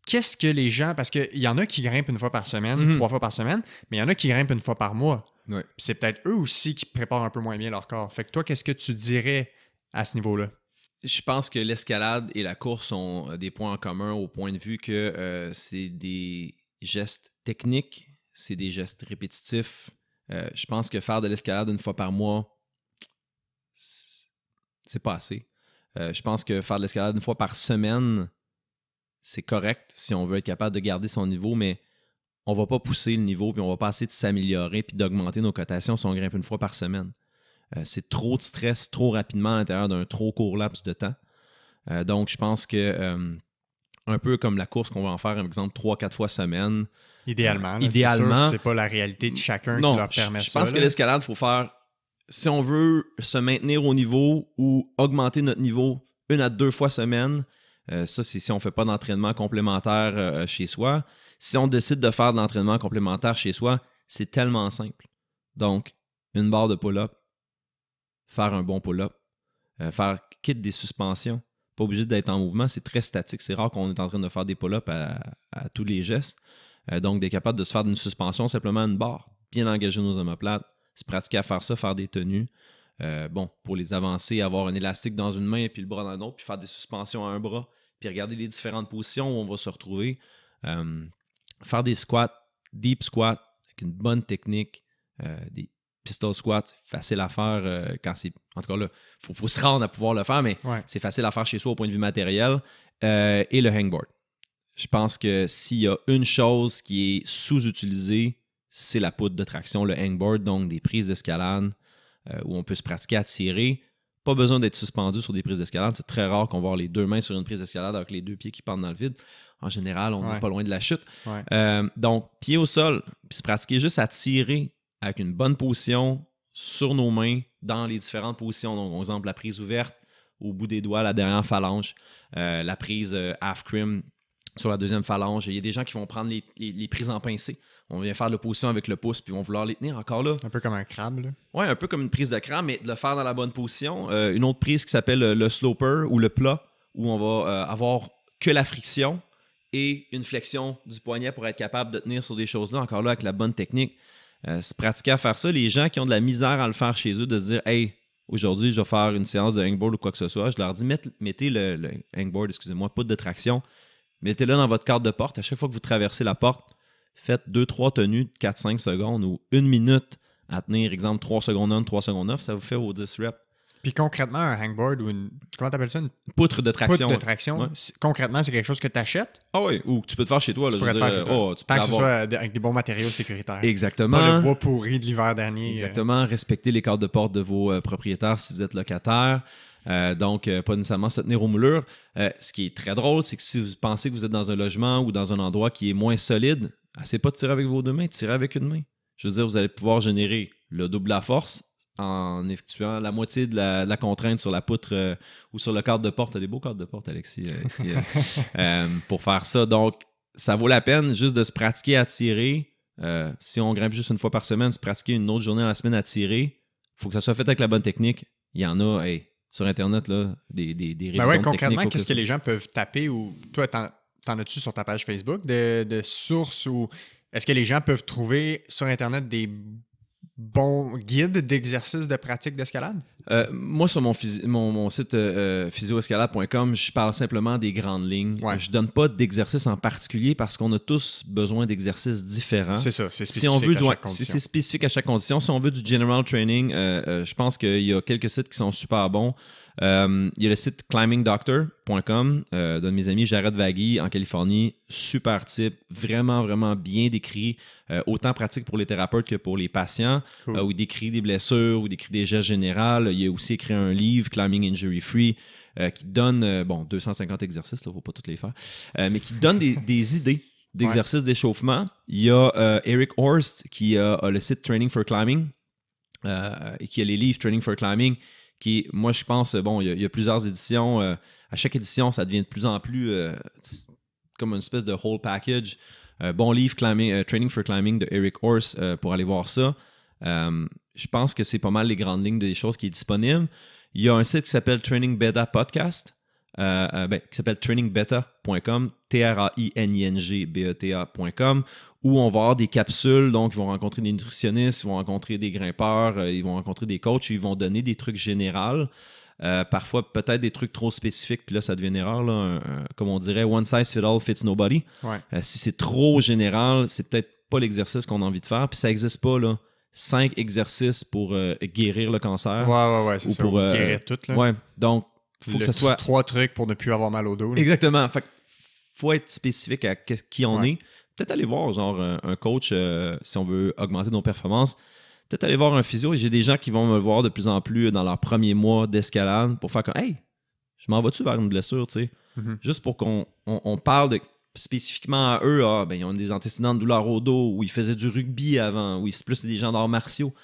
Speaker 1: Qu'est-ce que les gens... Parce qu'il y en a qui grimpent une fois par semaine, 3 fois par semaine, mais il y en a qui grimpent une fois par mois.
Speaker 2: Ouais.
Speaker 1: C'est peut-être eux aussi qui préparent un peu moins bien leur corps. Fait que toi, qu'est-ce que tu dirais à ce niveau-là?
Speaker 2: Je pense que l'escalade et la course ont des points en commun au point de vue que c'est des gestes techniques, c'est des gestes répétitifs. Je pense que faire de l'escalade une fois par mois, c'est pas assez. Je pense que faire de l'escalade une fois par semaine, c'est correct si on veut être capable de garder son niveau, mais on va pas pousser le niveau, puis on va pas essayer de s'améliorer puis d'augmenter nos cotations si on grimpe une fois par semaine. C'est trop de stress trop rapidement à l'intérieur d'un trop court laps de temps. Donc, je pense que un peu comme la course qu'on va en faire, par exemple, 3-4 fois semaine.
Speaker 1: Idéalement.
Speaker 2: Idéalement.
Speaker 1: C'est pas la réalité de chacun qui leur permet ça.
Speaker 2: Je pense que l'escalade, il faut faire... Si on veut se maintenir au niveau ou augmenter notre niveau 1 à 2 fois semaine, ça, c'est si on ne fait pas d'entraînement complémentaire chez soi. Si on décide de faire de l'entraînement complémentaire chez soi, c'est tellement simple. Donc, une barre de pull-up, faire un bon pull-up, faire quitte des suspensions. Pas obligé d'être en mouvement, c'est très statique. C'est rare qu'on est en train de faire des pull-ups à tous les gestes. Donc, d'être capable de se faire d'une suspension, simplement une barre, bien engager nos omoplates, se pratiquer à faire ça, faire des tenues. Pour les avancer, avoir un élastique dans une main et puis le bras dans l'autre, puis faire des suspensions à un bras, puis regarder les différentes positions où on va se retrouver. Faire des squats, deep squats, avec une bonne technique, des pistol squats, c'est facile à faire quand c'est... En tout cas, là, il faut se rendre à pouvoir le faire, mais c'est facile à faire chez soi au point de vue matériel. Et le hangboard. Je pense que s'il y a une chose qui est sous-utilisée, c'est la poutre de traction, le hangboard, donc des prises d'escalade où on peut se pratiquer à tirer. Pas besoin d'être suspendu sur des prises d'escalade. C'est très rare qu'on va avoir les 2 mains sur une prise d'escalade avec les 2 pieds qui pendent dans le vide. En général, on n'est pas loin de la chute. Donc, pied au sol, puis se pratiquer juste à tirer avec une bonne position sur nos mains dans les différentes positions. Donc, par exemple, la prise ouverte au bout des doigts, la dernière phalange, la prise half crim sur la deuxième phalange. Il y a des gens qui vont prendre les prises en pincée. On vient faire l'opposition avec le pouce, puis ils vont vouloir les tenir encore là.
Speaker 1: Un peu comme un crabe, là.
Speaker 2: Oui, un peu comme une prise de crabe, mais de le faire dans la bonne position. Une autre prise qui s'appelle le sloper ou le plat, où on va avoir que la friction et une flexion du poignet pour être capable de tenir sur des choses-là, encore là, avec la bonne technique. Se pratiquer à faire ça. Les gens qui ont de la misère à le faire chez eux, de se dire « Hey, aujourd'hui, je vais faire une séance de hangboard ou quoi que ce soit », je leur dis « Mettez le hangboard, poutre de traction, mettez-le dans votre carte de porte. À chaque fois que vous traversez la porte, faites 2-3 tenues de 4-5 secondes ou 1 minute à tenir, exemple 3 secondes 1, 3 secondes 9, ça vous fait vos 10 reps. »
Speaker 1: Puis concrètement, un hangboard ou comment t'appelles ça? Une
Speaker 2: poutre de traction.
Speaker 1: Poutre de traction. Concrètement, c'est quelque chose que tu achètes?
Speaker 2: Ah oui, ou que tu peux te faire chez toi.
Speaker 1: Tu pourrais te faire chez toi. Tant que ce soit avec des bons matériaux sécuritaires.
Speaker 2: Exactement.
Speaker 1: Pas le bois pourri de l'hiver dernier.
Speaker 2: Exactement. Respectez les cartes de porte de vos propriétaires si vous êtes locataire. Donc, pas nécessairement se tenir aux moulures. Ce qui est très drôle, c'est que si vous pensez que vous êtes dans un logement ou dans un endroit qui est moins solide, essayez pas de tirer avec vos 2 mains, tirez avec une main. Je veux dire, vous allez pouvoir générer le double de la force en effectuant la moitié de la contrainte sur la poutre ou sur le cadre de porte. Tu as des beaux cadres de porte, Alexis, ici, pour faire ça. Donc, ça vaut la peine juste de se pratiquer à tirer. Si on grimpe juste une fois par semaine, se pratiquer une autre journée à la semaine à tirer, il faut que ça soit fait avec la bonne technique. Il y en a sur Internet là, des révisions de
Speaker 1: concrètement, qu'est-ce que les gens peuvent taper ou toi, t'en as-tu sur ta page Facebook de sources ou est-ce que les gens peuvent trouver sur Internet des bons guides d'exercices de pratique d'escalade?
Speaker 2: Moi, sur mon site physioescalade.com, je parle simplement des grandes lignes. Je ne donne pas d'exercices en particulier parce qu'on a tous besoin d'exercices différents.
Speaker 1: C'est ça, c'est spécifique à chaque condition.
Speaker 2: C'est spécifique à chaque condition. Si on veut du general training, je pense qu'il y a quelques sites qui sont super bons. Il y a le site climbingdoctor.com d'un de mes amis, Jared Vaghi, en Californie. Super type, vraiment, vraiment bien décrit. Autant pratique pour les thérapeutes que pour les patients.
Speaker 1: Cool.
Speaker 2: Où il décrit des blessures, où il décrit des gestes généraux. Il a aussi écrit un livre, Climbing Injury Free, qui donne 250 exercices, il ne faut pas tous les faire, mais qui donne des idées d'exercices d'échauffement. Il y a Eric Horst qui a le site Training for Climbing et qui a les livres Training for Climbing moi, je pense, bon, il y a plusieurs éditions. À chaque édition, ça devient de plus en plus comme une espèce de whole package. Bon livre, Training for Climbing de Eric Horse, pour aller voir ça. Je pense que c'est pas mal les grandes lignes des choses qui est disponible. Il y a un site qui s'appelle Training Beta Podcast, qui s'appelle trainingbeta.com, trainingbeta.com, où on va avoir des capsules. Donc, ils vont rencontrer des nutritionnistes, ils vont rencontrer des grimpeurs, ils vont rencontrer des coachs, ils vont donner des trucs généraux. Parfois, peut-être des trucs trop spécifiques, puis là, ça devient une erreur. Là, comme on dirait, one size fits all fits nobody.
Speaker 1: Ouais.
Speaker 2: Si c'est trop général, c'est peut-être pas l'exercice qu'on a envie de faire. Puis ça n'existe pas, là. 5 exercices pour guérir le cancer.
Speaker 1: Ouais, c'est
Speaker 2: ou
Speaker 1: ça.
Speaker 2: pour
Speaker 1: Guérir tout, là.
Speaker 2: Ouais, donc, il faut que ça soit...
Speaker 1: 3 trucs pour ne plus avoir mal au dos. Là.
Speaker 2: Exactement. Fait faut être spécifique à qui on est. Peut-être aller voir, genre, un coach, si on veut augmenter nos performances. Peut-être aller voir un physio. Et j'ai des gens qui vont me voir de plus en plus dans leur premier mois d'escalade pour faire comme « Hey, je m'en vas-tu vers une blessure, tu sais? Juste pour qu'on parle spécifiquement à eux. Ils ont des antécédents de douleur au dos, ou ils faisaient du rugby avant, ou c'est plus des gens d'arts martiaux.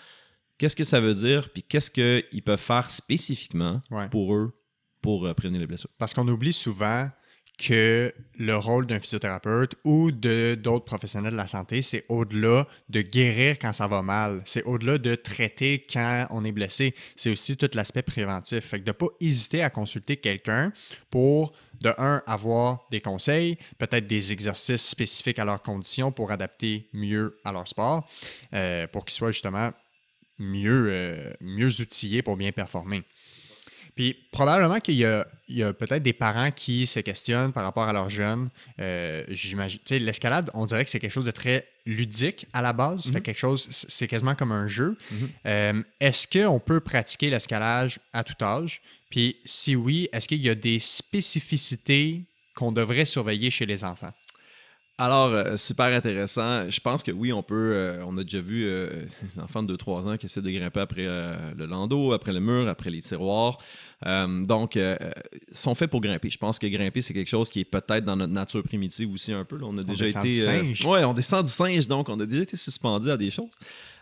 Speaker 2: Qu'est-ce que ça veut dire? Puis qu'est-ce qu'ils peuvent faire spécifiquement pour eux pour prévenir les blessures?
Speaker 1: Parce qu'on oublie souvent que le rôle d'un physiothérapeute ou d'autres professionnels de la santé, c'est au-delà de guérir quand ça va mal. C'est au-delà de traiter quand on est blessé. C'est aussi tout l'aspect préventif. Fait que de ne pas hésiter à consulter quelqu'un pour, de un, avoir des conseils, peut-être des exercices spécifiques à leurs conditions pour adapter mieux à leur sport, pour qu'ils soient justement mieux outillés pour bien performer. Puis probablement qu'il y a peut-être des parents qui se questionnent par rapport à leurs jeunes. J'imagine, tu sais, l'escalade, on dirait que c'est quelque chose de très ludique à la base. Fait quelque chose, c'est quasiment comme un jeu. Est-ce qu'on peut pratiquer l'escalade à tout âge? Puis si oui, est-ce qu'il y a des spécificités qu'on devrait surveiller chez les enfants?
Speaker 2: Alors, super intéressant. Je pense que oui, on peut. On a déjà vu des enfants de 2-3 ans qui essaient de grimper après le landau, après le mur, après les tiroirs. Donc, ils sont faits pour grimper. Je pense que grimper, c'est quelque chose qui est peut-être dans notre nature primitive aussi un peu. Là, on descend du singe. Oui, on descend du singe, donc on a déjà été suspendu à des choses.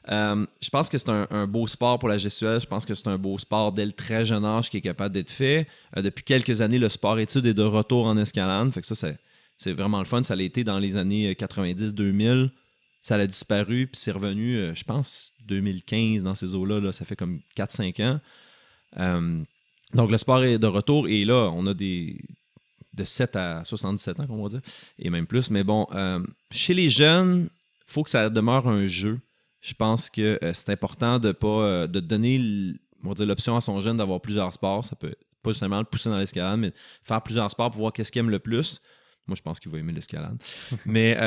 Speaker 2: Je pense que c'est un beau sport pour la gestuelle. Je pense que c'est un beau sport dès le très jeune âge qui est capable d'être fait. Depuis quelques années, le sport-études est de retour en escalade. Fait que ça, c'est vraiment le fun. Ça l'a été dans les années 90-2000. Ça a disparu, puis c'est revenu, je pense, 2015 dans ces eaux-là. Là, ça fait comme 4-5 ans. Donc, le sport est de retour. Et là, on a de 7 à 77 ans, on va dire, et même plus. Mais bon, chez les jeunes, il faut que ça demeure un jeu. Je pense que c'est important de pas de donner on va dire, l'option à son jeune d'avoir plusieurs sports. Ça peut pas justement le pousser dans l'escalade, mais faire plusieurs sports pour voir qu'est-ce qu'il aime le plus. Moi, je pense qu'il va aimer l'escalade. Mais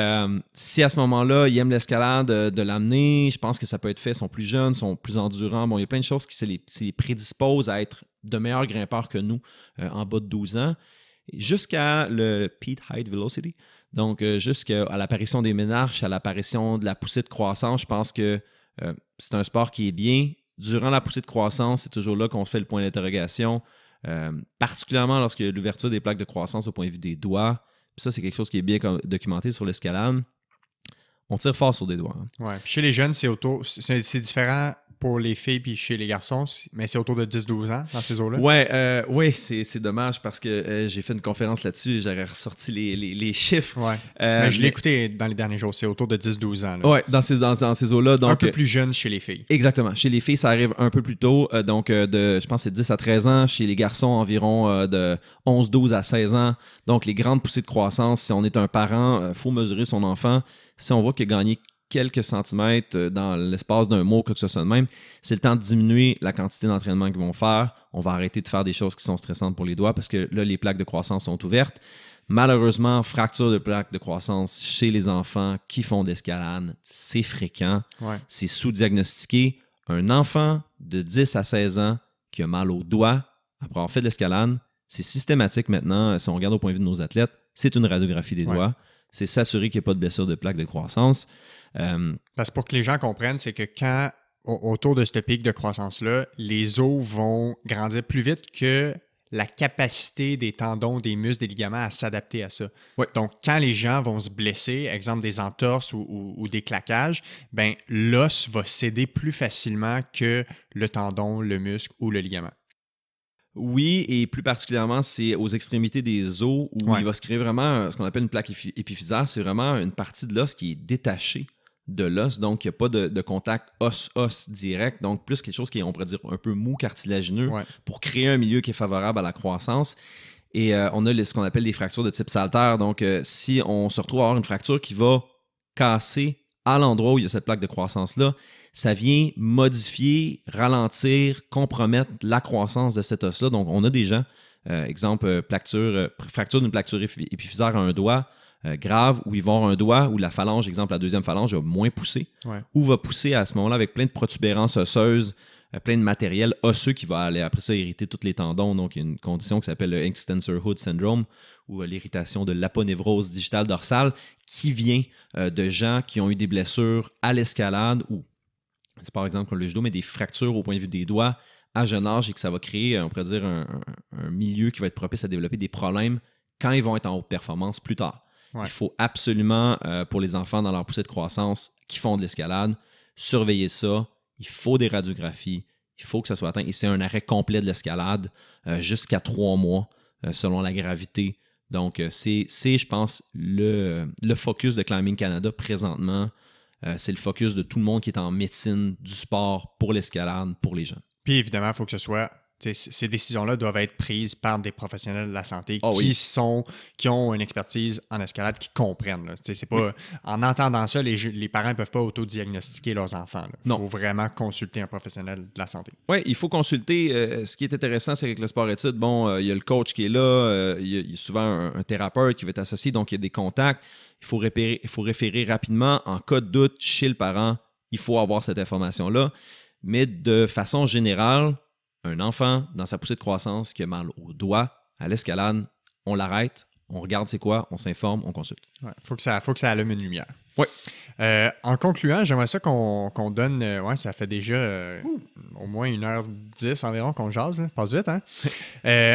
Speaker 2: si à ce moment-là, il aime l'escalade, de l'amener, je pense que ça peut être fait. Ils sont plus jeunes, sont plus endurants. Bon, il y a plein de choses qui les prédisposent à être de meilleurs grimpeurs que nous en bas de 12 ans. Jusqu'à le Peak Height Velocity. Donc, jusqu'à l'apparition des ménarches, à l'apparition de la poussée de croissance, je pense que c'est un sport qui est bien. Durant la poussée de croissance, c'est toujours là qu'on fait le point d'interrogation, particulièrement lorsqu'il y a l'ouverture des plaques de croissance au point de vue des doigts. Puis ça, c'est quelque chose qui est bien documenté sur l'escalade. On tire fort sur des doigts. Hein.
Speaker 1: Ouais. Puis chez les jeunes, c'est différent pour les filles puis chez les garçons, mais c'est autour de 10-12 ans dans ces eaux-là.
Speaker 2: Oui, c'est dommage parce que j'ai fait une conférence là-dessus et j'aurais ressorti les chiffres.
Speaker 1: Ouais. Mais je l'ai écouté dans les derniers jours, c'est autour de 10-12 ans.
Speaker 2: Oui, dans ces eaux-là. Donc,
Speaker 1: un peu plus jeune chez les filles.
Speaker 2: Exactement. Chez les filles, ça arrive un peu plus tôt. Je pense que c'est 10 à 13 ans. Chez les garçons, environ de 11-12 à 16 ans. Donc, les grandes poussées de croissance, si on est un parent, il faut mesurer son enfant. Si on voit qu'il a gagné quelques centimètres dans l'espace d'un mois, que ce soit de même, c'est le temps de diminuer la quantité d'entraînement qu'ils vont faire. On va arrêter de faire des choses qui sont stressantes pour les doigts parce que là, les plaques de croissance sont ouvertes. Malheureusement, fracture de plaques de croissance chez les enfants qui font d'escalade, c'est fréquent.
Speaker 1: Ouais.
Speaker 2: C'est sous-diagnostiqué. Un enfant de 10 à 16 ans qui a mal aux doigts après avoir fait de l'escalade, c'est systématique maintenant. Si on regarde au point de vue de nos athlètes, c'est une radiographie des doigts. C'est s'assurer qu'il n'y a pas de blessure de plaques de croissance.
Speaker 1: Parce que pour que les gens comprennent, c'est que quand, autour de ce pic de croissance-là, les os vont grandir plus vite que la capacité des tendons, des muscles, des ligaments à s'adapter à ça.
Speaker 2: Ouais.
Speaker 1: Donc, quand les gens vont se blesser, exemple des entorses ou des claquages, ben l'os va céder plus facilement que le tendon, le muscle ou le ligament.
Speaker 2: Oui, et plus particulièrement, c'est aux extrémités des os où
Speaker 1: Ouais.
Speaker 2: il va se créer vraiment ce qu'on appelle une plaque épiphysaire. C'est vraiment une partie de l'os qui est détachée de l'os, donc il n'y a pas de contact os-os direct, donc plus quelque chose qui est, on pourrait dire, un peu mou, cartilagineux,
Speaker 1: Ouais.
Speaker 2: pour créer un milieu qui est favorable à la croissance. Et on a ce qu'on appelle des fractures de type saltaire. Donc, si on se retrouve à avoir une fracture qui va casser à l'endroit où il y a cette plaque de croissance-là, ça vient modifier, ralentir, compromettre la croissance de cet os-là. Donc, on a des gens, exemple, fracture d'une plaque épiphysaire à un doigt, grave, où ils vont avoir un doigt où la phalange, exemple, la deuxième phalange va moins pousser, ou va pousser à ce moment-là avec plein de protubérances osseuses, plein de matériel osseux qui va aller après ça irriter tous les tendons. Donc, il y a une condition qui s'appelle le Extensor Hood Syndrome ou l'irritation de l'aponévrose digitale dorsale qui vient de gens qui ont eu des blessures à l'escalade ou, c'est par exemple comme le judo, mais des fractures au point de vue des doigts à jeune âge et que ça va créer, on pourrait dire, un milieu qui va être propice à développer des problèmes quand ils vont être en haute performance plus tard. Ouais. Il faut absolument, pour les enfants dans leur poussée de croissance qui font de l'escalade, surveiller ça. Il faut des radiographies, il faut que ça soit atteint. Et c'est un arrêt complet de l'escalade jusqu'à 3 mois selon la gravité. Donc, c'est je pense, le focus de Climbing Canada présentement. C'est le focus de tout le monde qui est en médecine du sport pour l'escalade, pour les gens.
Speaker 1: Puis évidemment, il faut que ce soit... Ces décisions-là doivent être prises par des professionnels de la santé qui ont une expertise en escalade, qui comprennent. C'est pas, en entendant ça, les parents ne peuvent pas autodiagnostiquer leurs enfants. Il faut vraiment consulter un professionnel de la santé.
Speaker 2: Oui, il faut consulter. Ce qui est intéressant, c'est qu'avec le sport-études, il y a le coach qui est là, il y a souvent un thérapeute qui va être associé, donc il y a des contacts. Il faut référer rapidement. En cas de doute chez le parent, il faut avoir cette information-là. Mais de façon générale, un enfant dans sa poussée de croissance qui a mal au doigt, à l'escalade, on l'arrête, on regarde c'est quoi, on s'informe, on consulte.
Speaker 1: Ouais, faut que ça allume une lumière.
Speaker 2: Oui.
Speaker 1: En concluant, j'aimerais ça qu'on donne... ça fait déjà au moins 1h10 environ qu'on jase. Là. Passe vite, hein?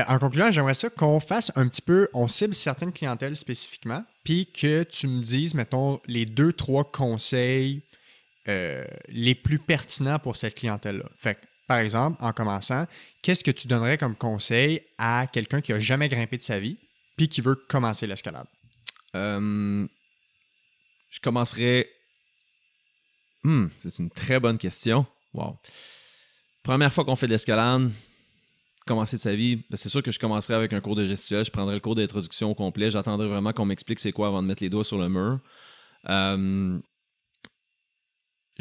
Speaker 1: En concluant, j'aimerais ça qu'on fasse un petit peu... On cible certaines clientèles spécifiquement, puis que tu me dises, mettons, les 2-3 conseils les plus pertinents pour cette clientèle-là. Fait que, par exemple, en commençant, qu'est-ce que tu donnerais comme conseil à quelqu'un qui n'a jamais grimpé de sa vie puis qui veut commencer l'escalade?
Speaker 2: Je commencerais... c'est une très bonne question. Wow. Première fois qu'on fait de l'escalade, commencer de sa vie, c'est sûr que je commencerais avec un cours de gestuelle. Je prendrais le cours d'introduction au complet. J'attendrais vraiment qu'on m'explique c'est quoi avant de mettre les doigts sur le mur. Je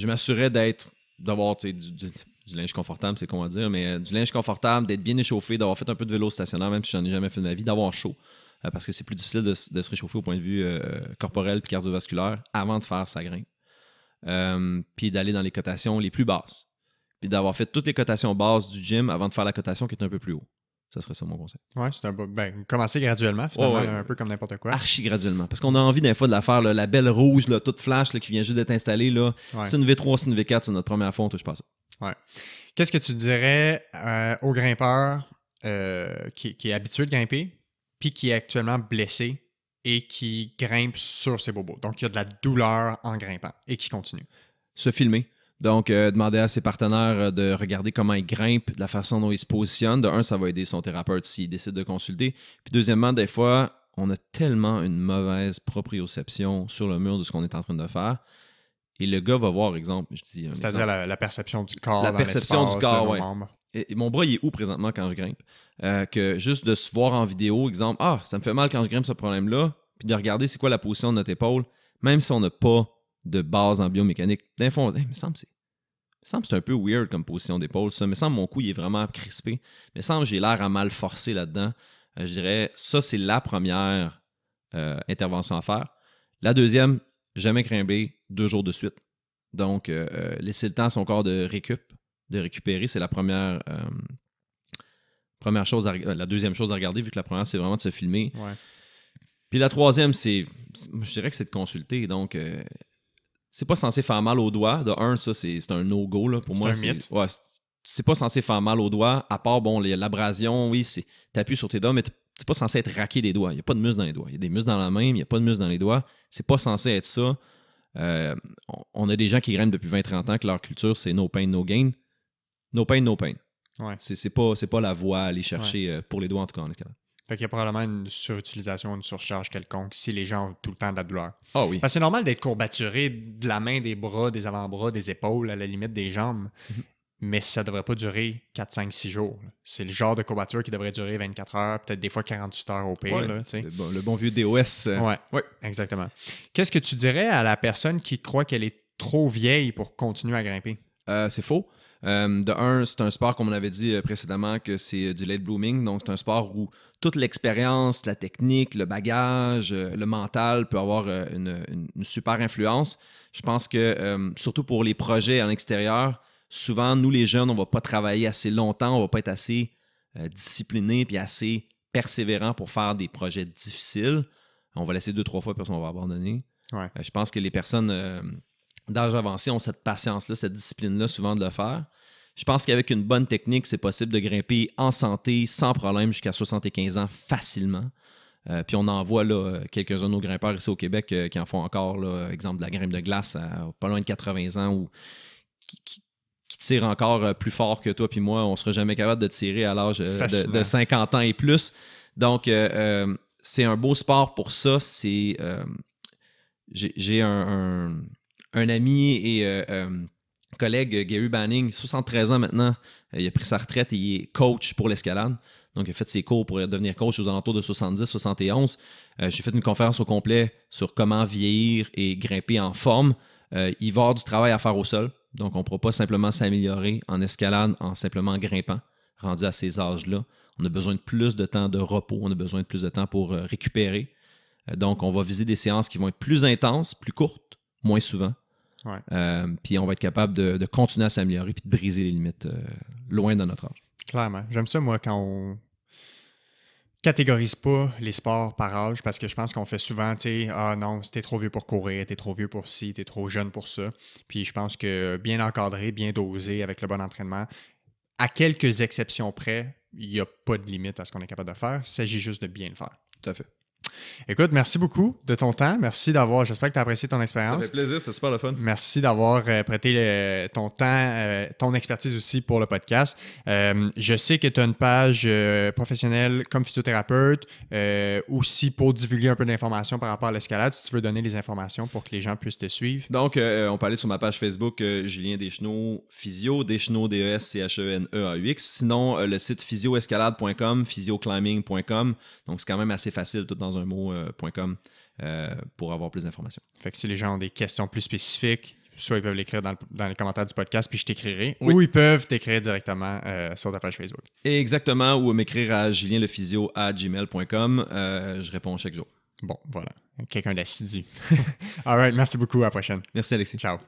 Speaker 2: m'assurais d'avoir du linge confortable, c'est qu'on va dire, mais du linge confortable, d'être bien échauffé, d'avoir fait un peu de vélo stationnaire, même si j'en ai jamais fait de ma vie, d'avoir chaud. Parce que c'est plus difficile de se réchauffer au point de vue corporel et cardiovasculaire avant de faire sa grimpe. Puis d'aller dans les cotations les plus basses. Puis d'avoir fait toutes les cotations basses du gym avant de faire la cotation qui est un peu plus haut. Ça serait ça mon conseil.
Speaker 1: Oui, c'est commencer graduellement, finalement, un peu comme n'importe quoi.
Speaker 2: Archi graduellement. Parce qu'on a envie des fois de la faire, la belle rouge, là, toute flash, là, qui vient juste d'être installée. Là. Ouais. C'est une V3, c'est une V4, c'est notre première fois, on touche pas ça.
Speaker 1: Ouais. Qu'est-ce que tu dirais au grimpeur qui est habitué de grimper, puis qui est actuellement blessé et qui grimpe sur ses bobos? Donc, il y a de la douleur en grimpant et qui continue.
Speaker 2: Se filmer. Donc, demander à ses partenaires de regarder comment ils grimpent, de la façon dont ils se positionnent. De un, ça va aider son thérapeute s'il décide de consulter. Puis deuxièmement, des fois, on a tellement une mauvaise proprioception sur le mur de ce qu'on est en train de faire. Et le gars va voir, exemple, je dis...
Speaker 1: C'est-à-dire la perception du corps
Speaker 2: la
Speaker 1: dans
Speaker 2: perception du corps, oui.
Speaker 1: Et
Speaker 2: mon bras, il est où présentement quand je grimpe? Que juste de se voir en vidéo, exemple, ça me fait mal quand je grimpe ce problème-là, puis de regarder c'est quoi la position de notre épaule, même si on n'a pas de base en biomécanique. D'un fond, il me semble que c'est un peu weird comme position d'épaule. Ça me semble mon cou il est vraiment crispé. Il me semble que j'ai l'air à mal forcer là-dedans. Je dirais, ça, c'est la première intervention à faire. La deuxième, jamais grimper 2 jours de suite. Donc, laisser le temps à son corps de récupérer. C'est la première chose, la deuxième chose à regarder, vu que la première, c'est vraiment de se filmer.
Speaker 1: Ouais.
Speaker 2: Puis la troisième, je dirais que c'est de consulter. Donc, c'est pas censé faire mal au doigt. De un, ça, c'est un no-go. Là. Pour moi,
Speaker 1: c'est un mythe.
Speaker 2: Ouais, c'est pas censé faire mal au doigt, à part, l'abrasion, oui, t'appuies sur tes doigts, mais c'est pas censé être raqué des doigts. Il n'y a pas de muscles dans les doigts. Il y a des muscles dans la main, mais il n'y a pas de muscles dans les doigts. C'est pas censé être ça. On a des gens qui grimpent depuis 20-30 ans que leur culture, c'est no pain, no gain. No pain, no pain.
Speaker 1: Ouais.
Speaker 2: C'est pas la voie à aller chercher pour les doigts, en tout cas, en escalade.
Speaker 1: Fait qu'il y a probablement une surutilisation, une surcharge quelconque si les gens ont tout le temps de la douleur.
Speaker 2: Ah oui.
Speaker 1: Parce que c'est normal d'être courbaturé de la main, des bras, des avant-bras, des épaules, à la limite des jambes. Mais ça ne devrait pas durer 4, 5, 6 jours. C'est le genre de courbature qui devrait durer 24 heures, peut-être des fois 48 heures au pire.
Speaker 2: Ouais.
Speaker 1: Là,
Speaker 2: Le bon vieux DOS.
Speaker 1: Ouais, exactement. Qu'est-ce que tu dirais à la personne qui croit qu'elle est trop vieille pour continuer à grimper?
Speaker 2: C'est faux. De un, c'est un sport, comme on avait dit précédemment, que c'est du late blooming. Donc, c'est un sport où toute l'expérience, la technique, le bagage, le mental peut avoir une super influence. Je pense que, surtout pour les projets en extérieur, souvent, nous, les jeunes, on ne va pas travailler assez longtemps, on ne va pas être assez disciplinés puis assez persévérants pour faire des projets difficiles. On va laisser 2-3 fois, puis on va abandonner.
Speaker 1: Ouais.
Speaker 2: Je pense que les personnes d'âge avancé ont cette patience-là, cette discipline-là souvent de le faire. Je pense qu'avec une bonne technique, c'est possible de grimper en santé, sans problème, jusqu'à 75 ans facilement. Puis on en voit là, quelques-uns de nos grimpeurs ici au Québec qui en font encore, là, exemple de la grimpe de glace à pas loin de 80 ans ou qui tirent encore plus fort que toi puis moi. On ne sera jamais capable de tirer à l'âge de 50 ans et plus. Donc, c'est un beau sport pour ça. J'ai un ami et collègue, Gary Banning, 73 ans maintenant. Il a pris sa retraite et il est coach pour l'escalade. Donc, il a fait ses cours pour devenir coach aux alentours de 70-71. J'ai fait une conférence au complet sur comment vieillir et grimper en forme. Il va y avoir du travail à faire au sol. Donc, on ne pourra pas simplement s'améliorer en escalade en simplement grimpant, rendu à ces âges-là. On a besoin de plus de temps de repos. On a besoin de plus de temps pour récupérer. Donc, on va viser des séances qui vont être plus intenses, plus courtes, moins souvent.
Speaker 1: Ouais.
Speaker 2: Puis on va être capable de continuer à s'améliorer puis de briser les limites loin de notre âge.
Speaker 1: Clairement. J'aime ça, moi, quand on catégorise pas les sports par âge, parce que je pense qu'on fait souvent, tu sais, ah non, si t'es trop vieux pour courir, t'es trop vieux pour ci, t'es trop jeune pour ça. Puis je pense que bien encadré, bien dosé, avec le bon entraînement, à quelques exceptions près, il n'y a pas de limite à ce qu'on est capable de faire. Il s'agit juste de bien le faire.
Speaker 2: Tout à fait.
Speaker 1: Écoute, merci beaucoup de ton temps. Merci d'avoir, j'espère que tu as apprécié ton expérience.
Speaker 2: Ça fait plaisir, c'était super le fun.
Speaker 1: Merci d'avoir prêté ton temps, ton expertise aussi pour le podcast. Je sais que tu as une page professionnelle comme physiothérapeute, aussi pour divulguer un peu d'informations par rapport à l'escalade, si tu veux donner les informations pour que les gens puissent te suivre.
Speaker 2: Donc, on peut aller sur ma page Facebook, Julien Deschenaux Physio, Deschenaux, DESCHENEAUX. Sinon, le site physioescalade.com, physioclimbing.com. Donc, c'est quand même assez facile, tout dans un mot.com, pour avoir plus d'informations.
Speaker 1: Fait que si les gens ont des questions plus spécifiques, soit ils peuvent l'écrire dans les commentaires du podcast, puis je t'écrirai,
Speaker 2: oui.
Speaker 1: ou ils peuvent t'écrire directement sur ta page Facebook.
Speaker 2: Exactement, ou m'écrire à julienlephysio@gmail.com. Je réponds chaque jour.
Speaker 1: Bon, voilà. Quelqu'un d'assidu. All right, merci beaucoup. À la prochaine.
Speaker 2: Merci, Alexis.
Speaker 1: Ciao.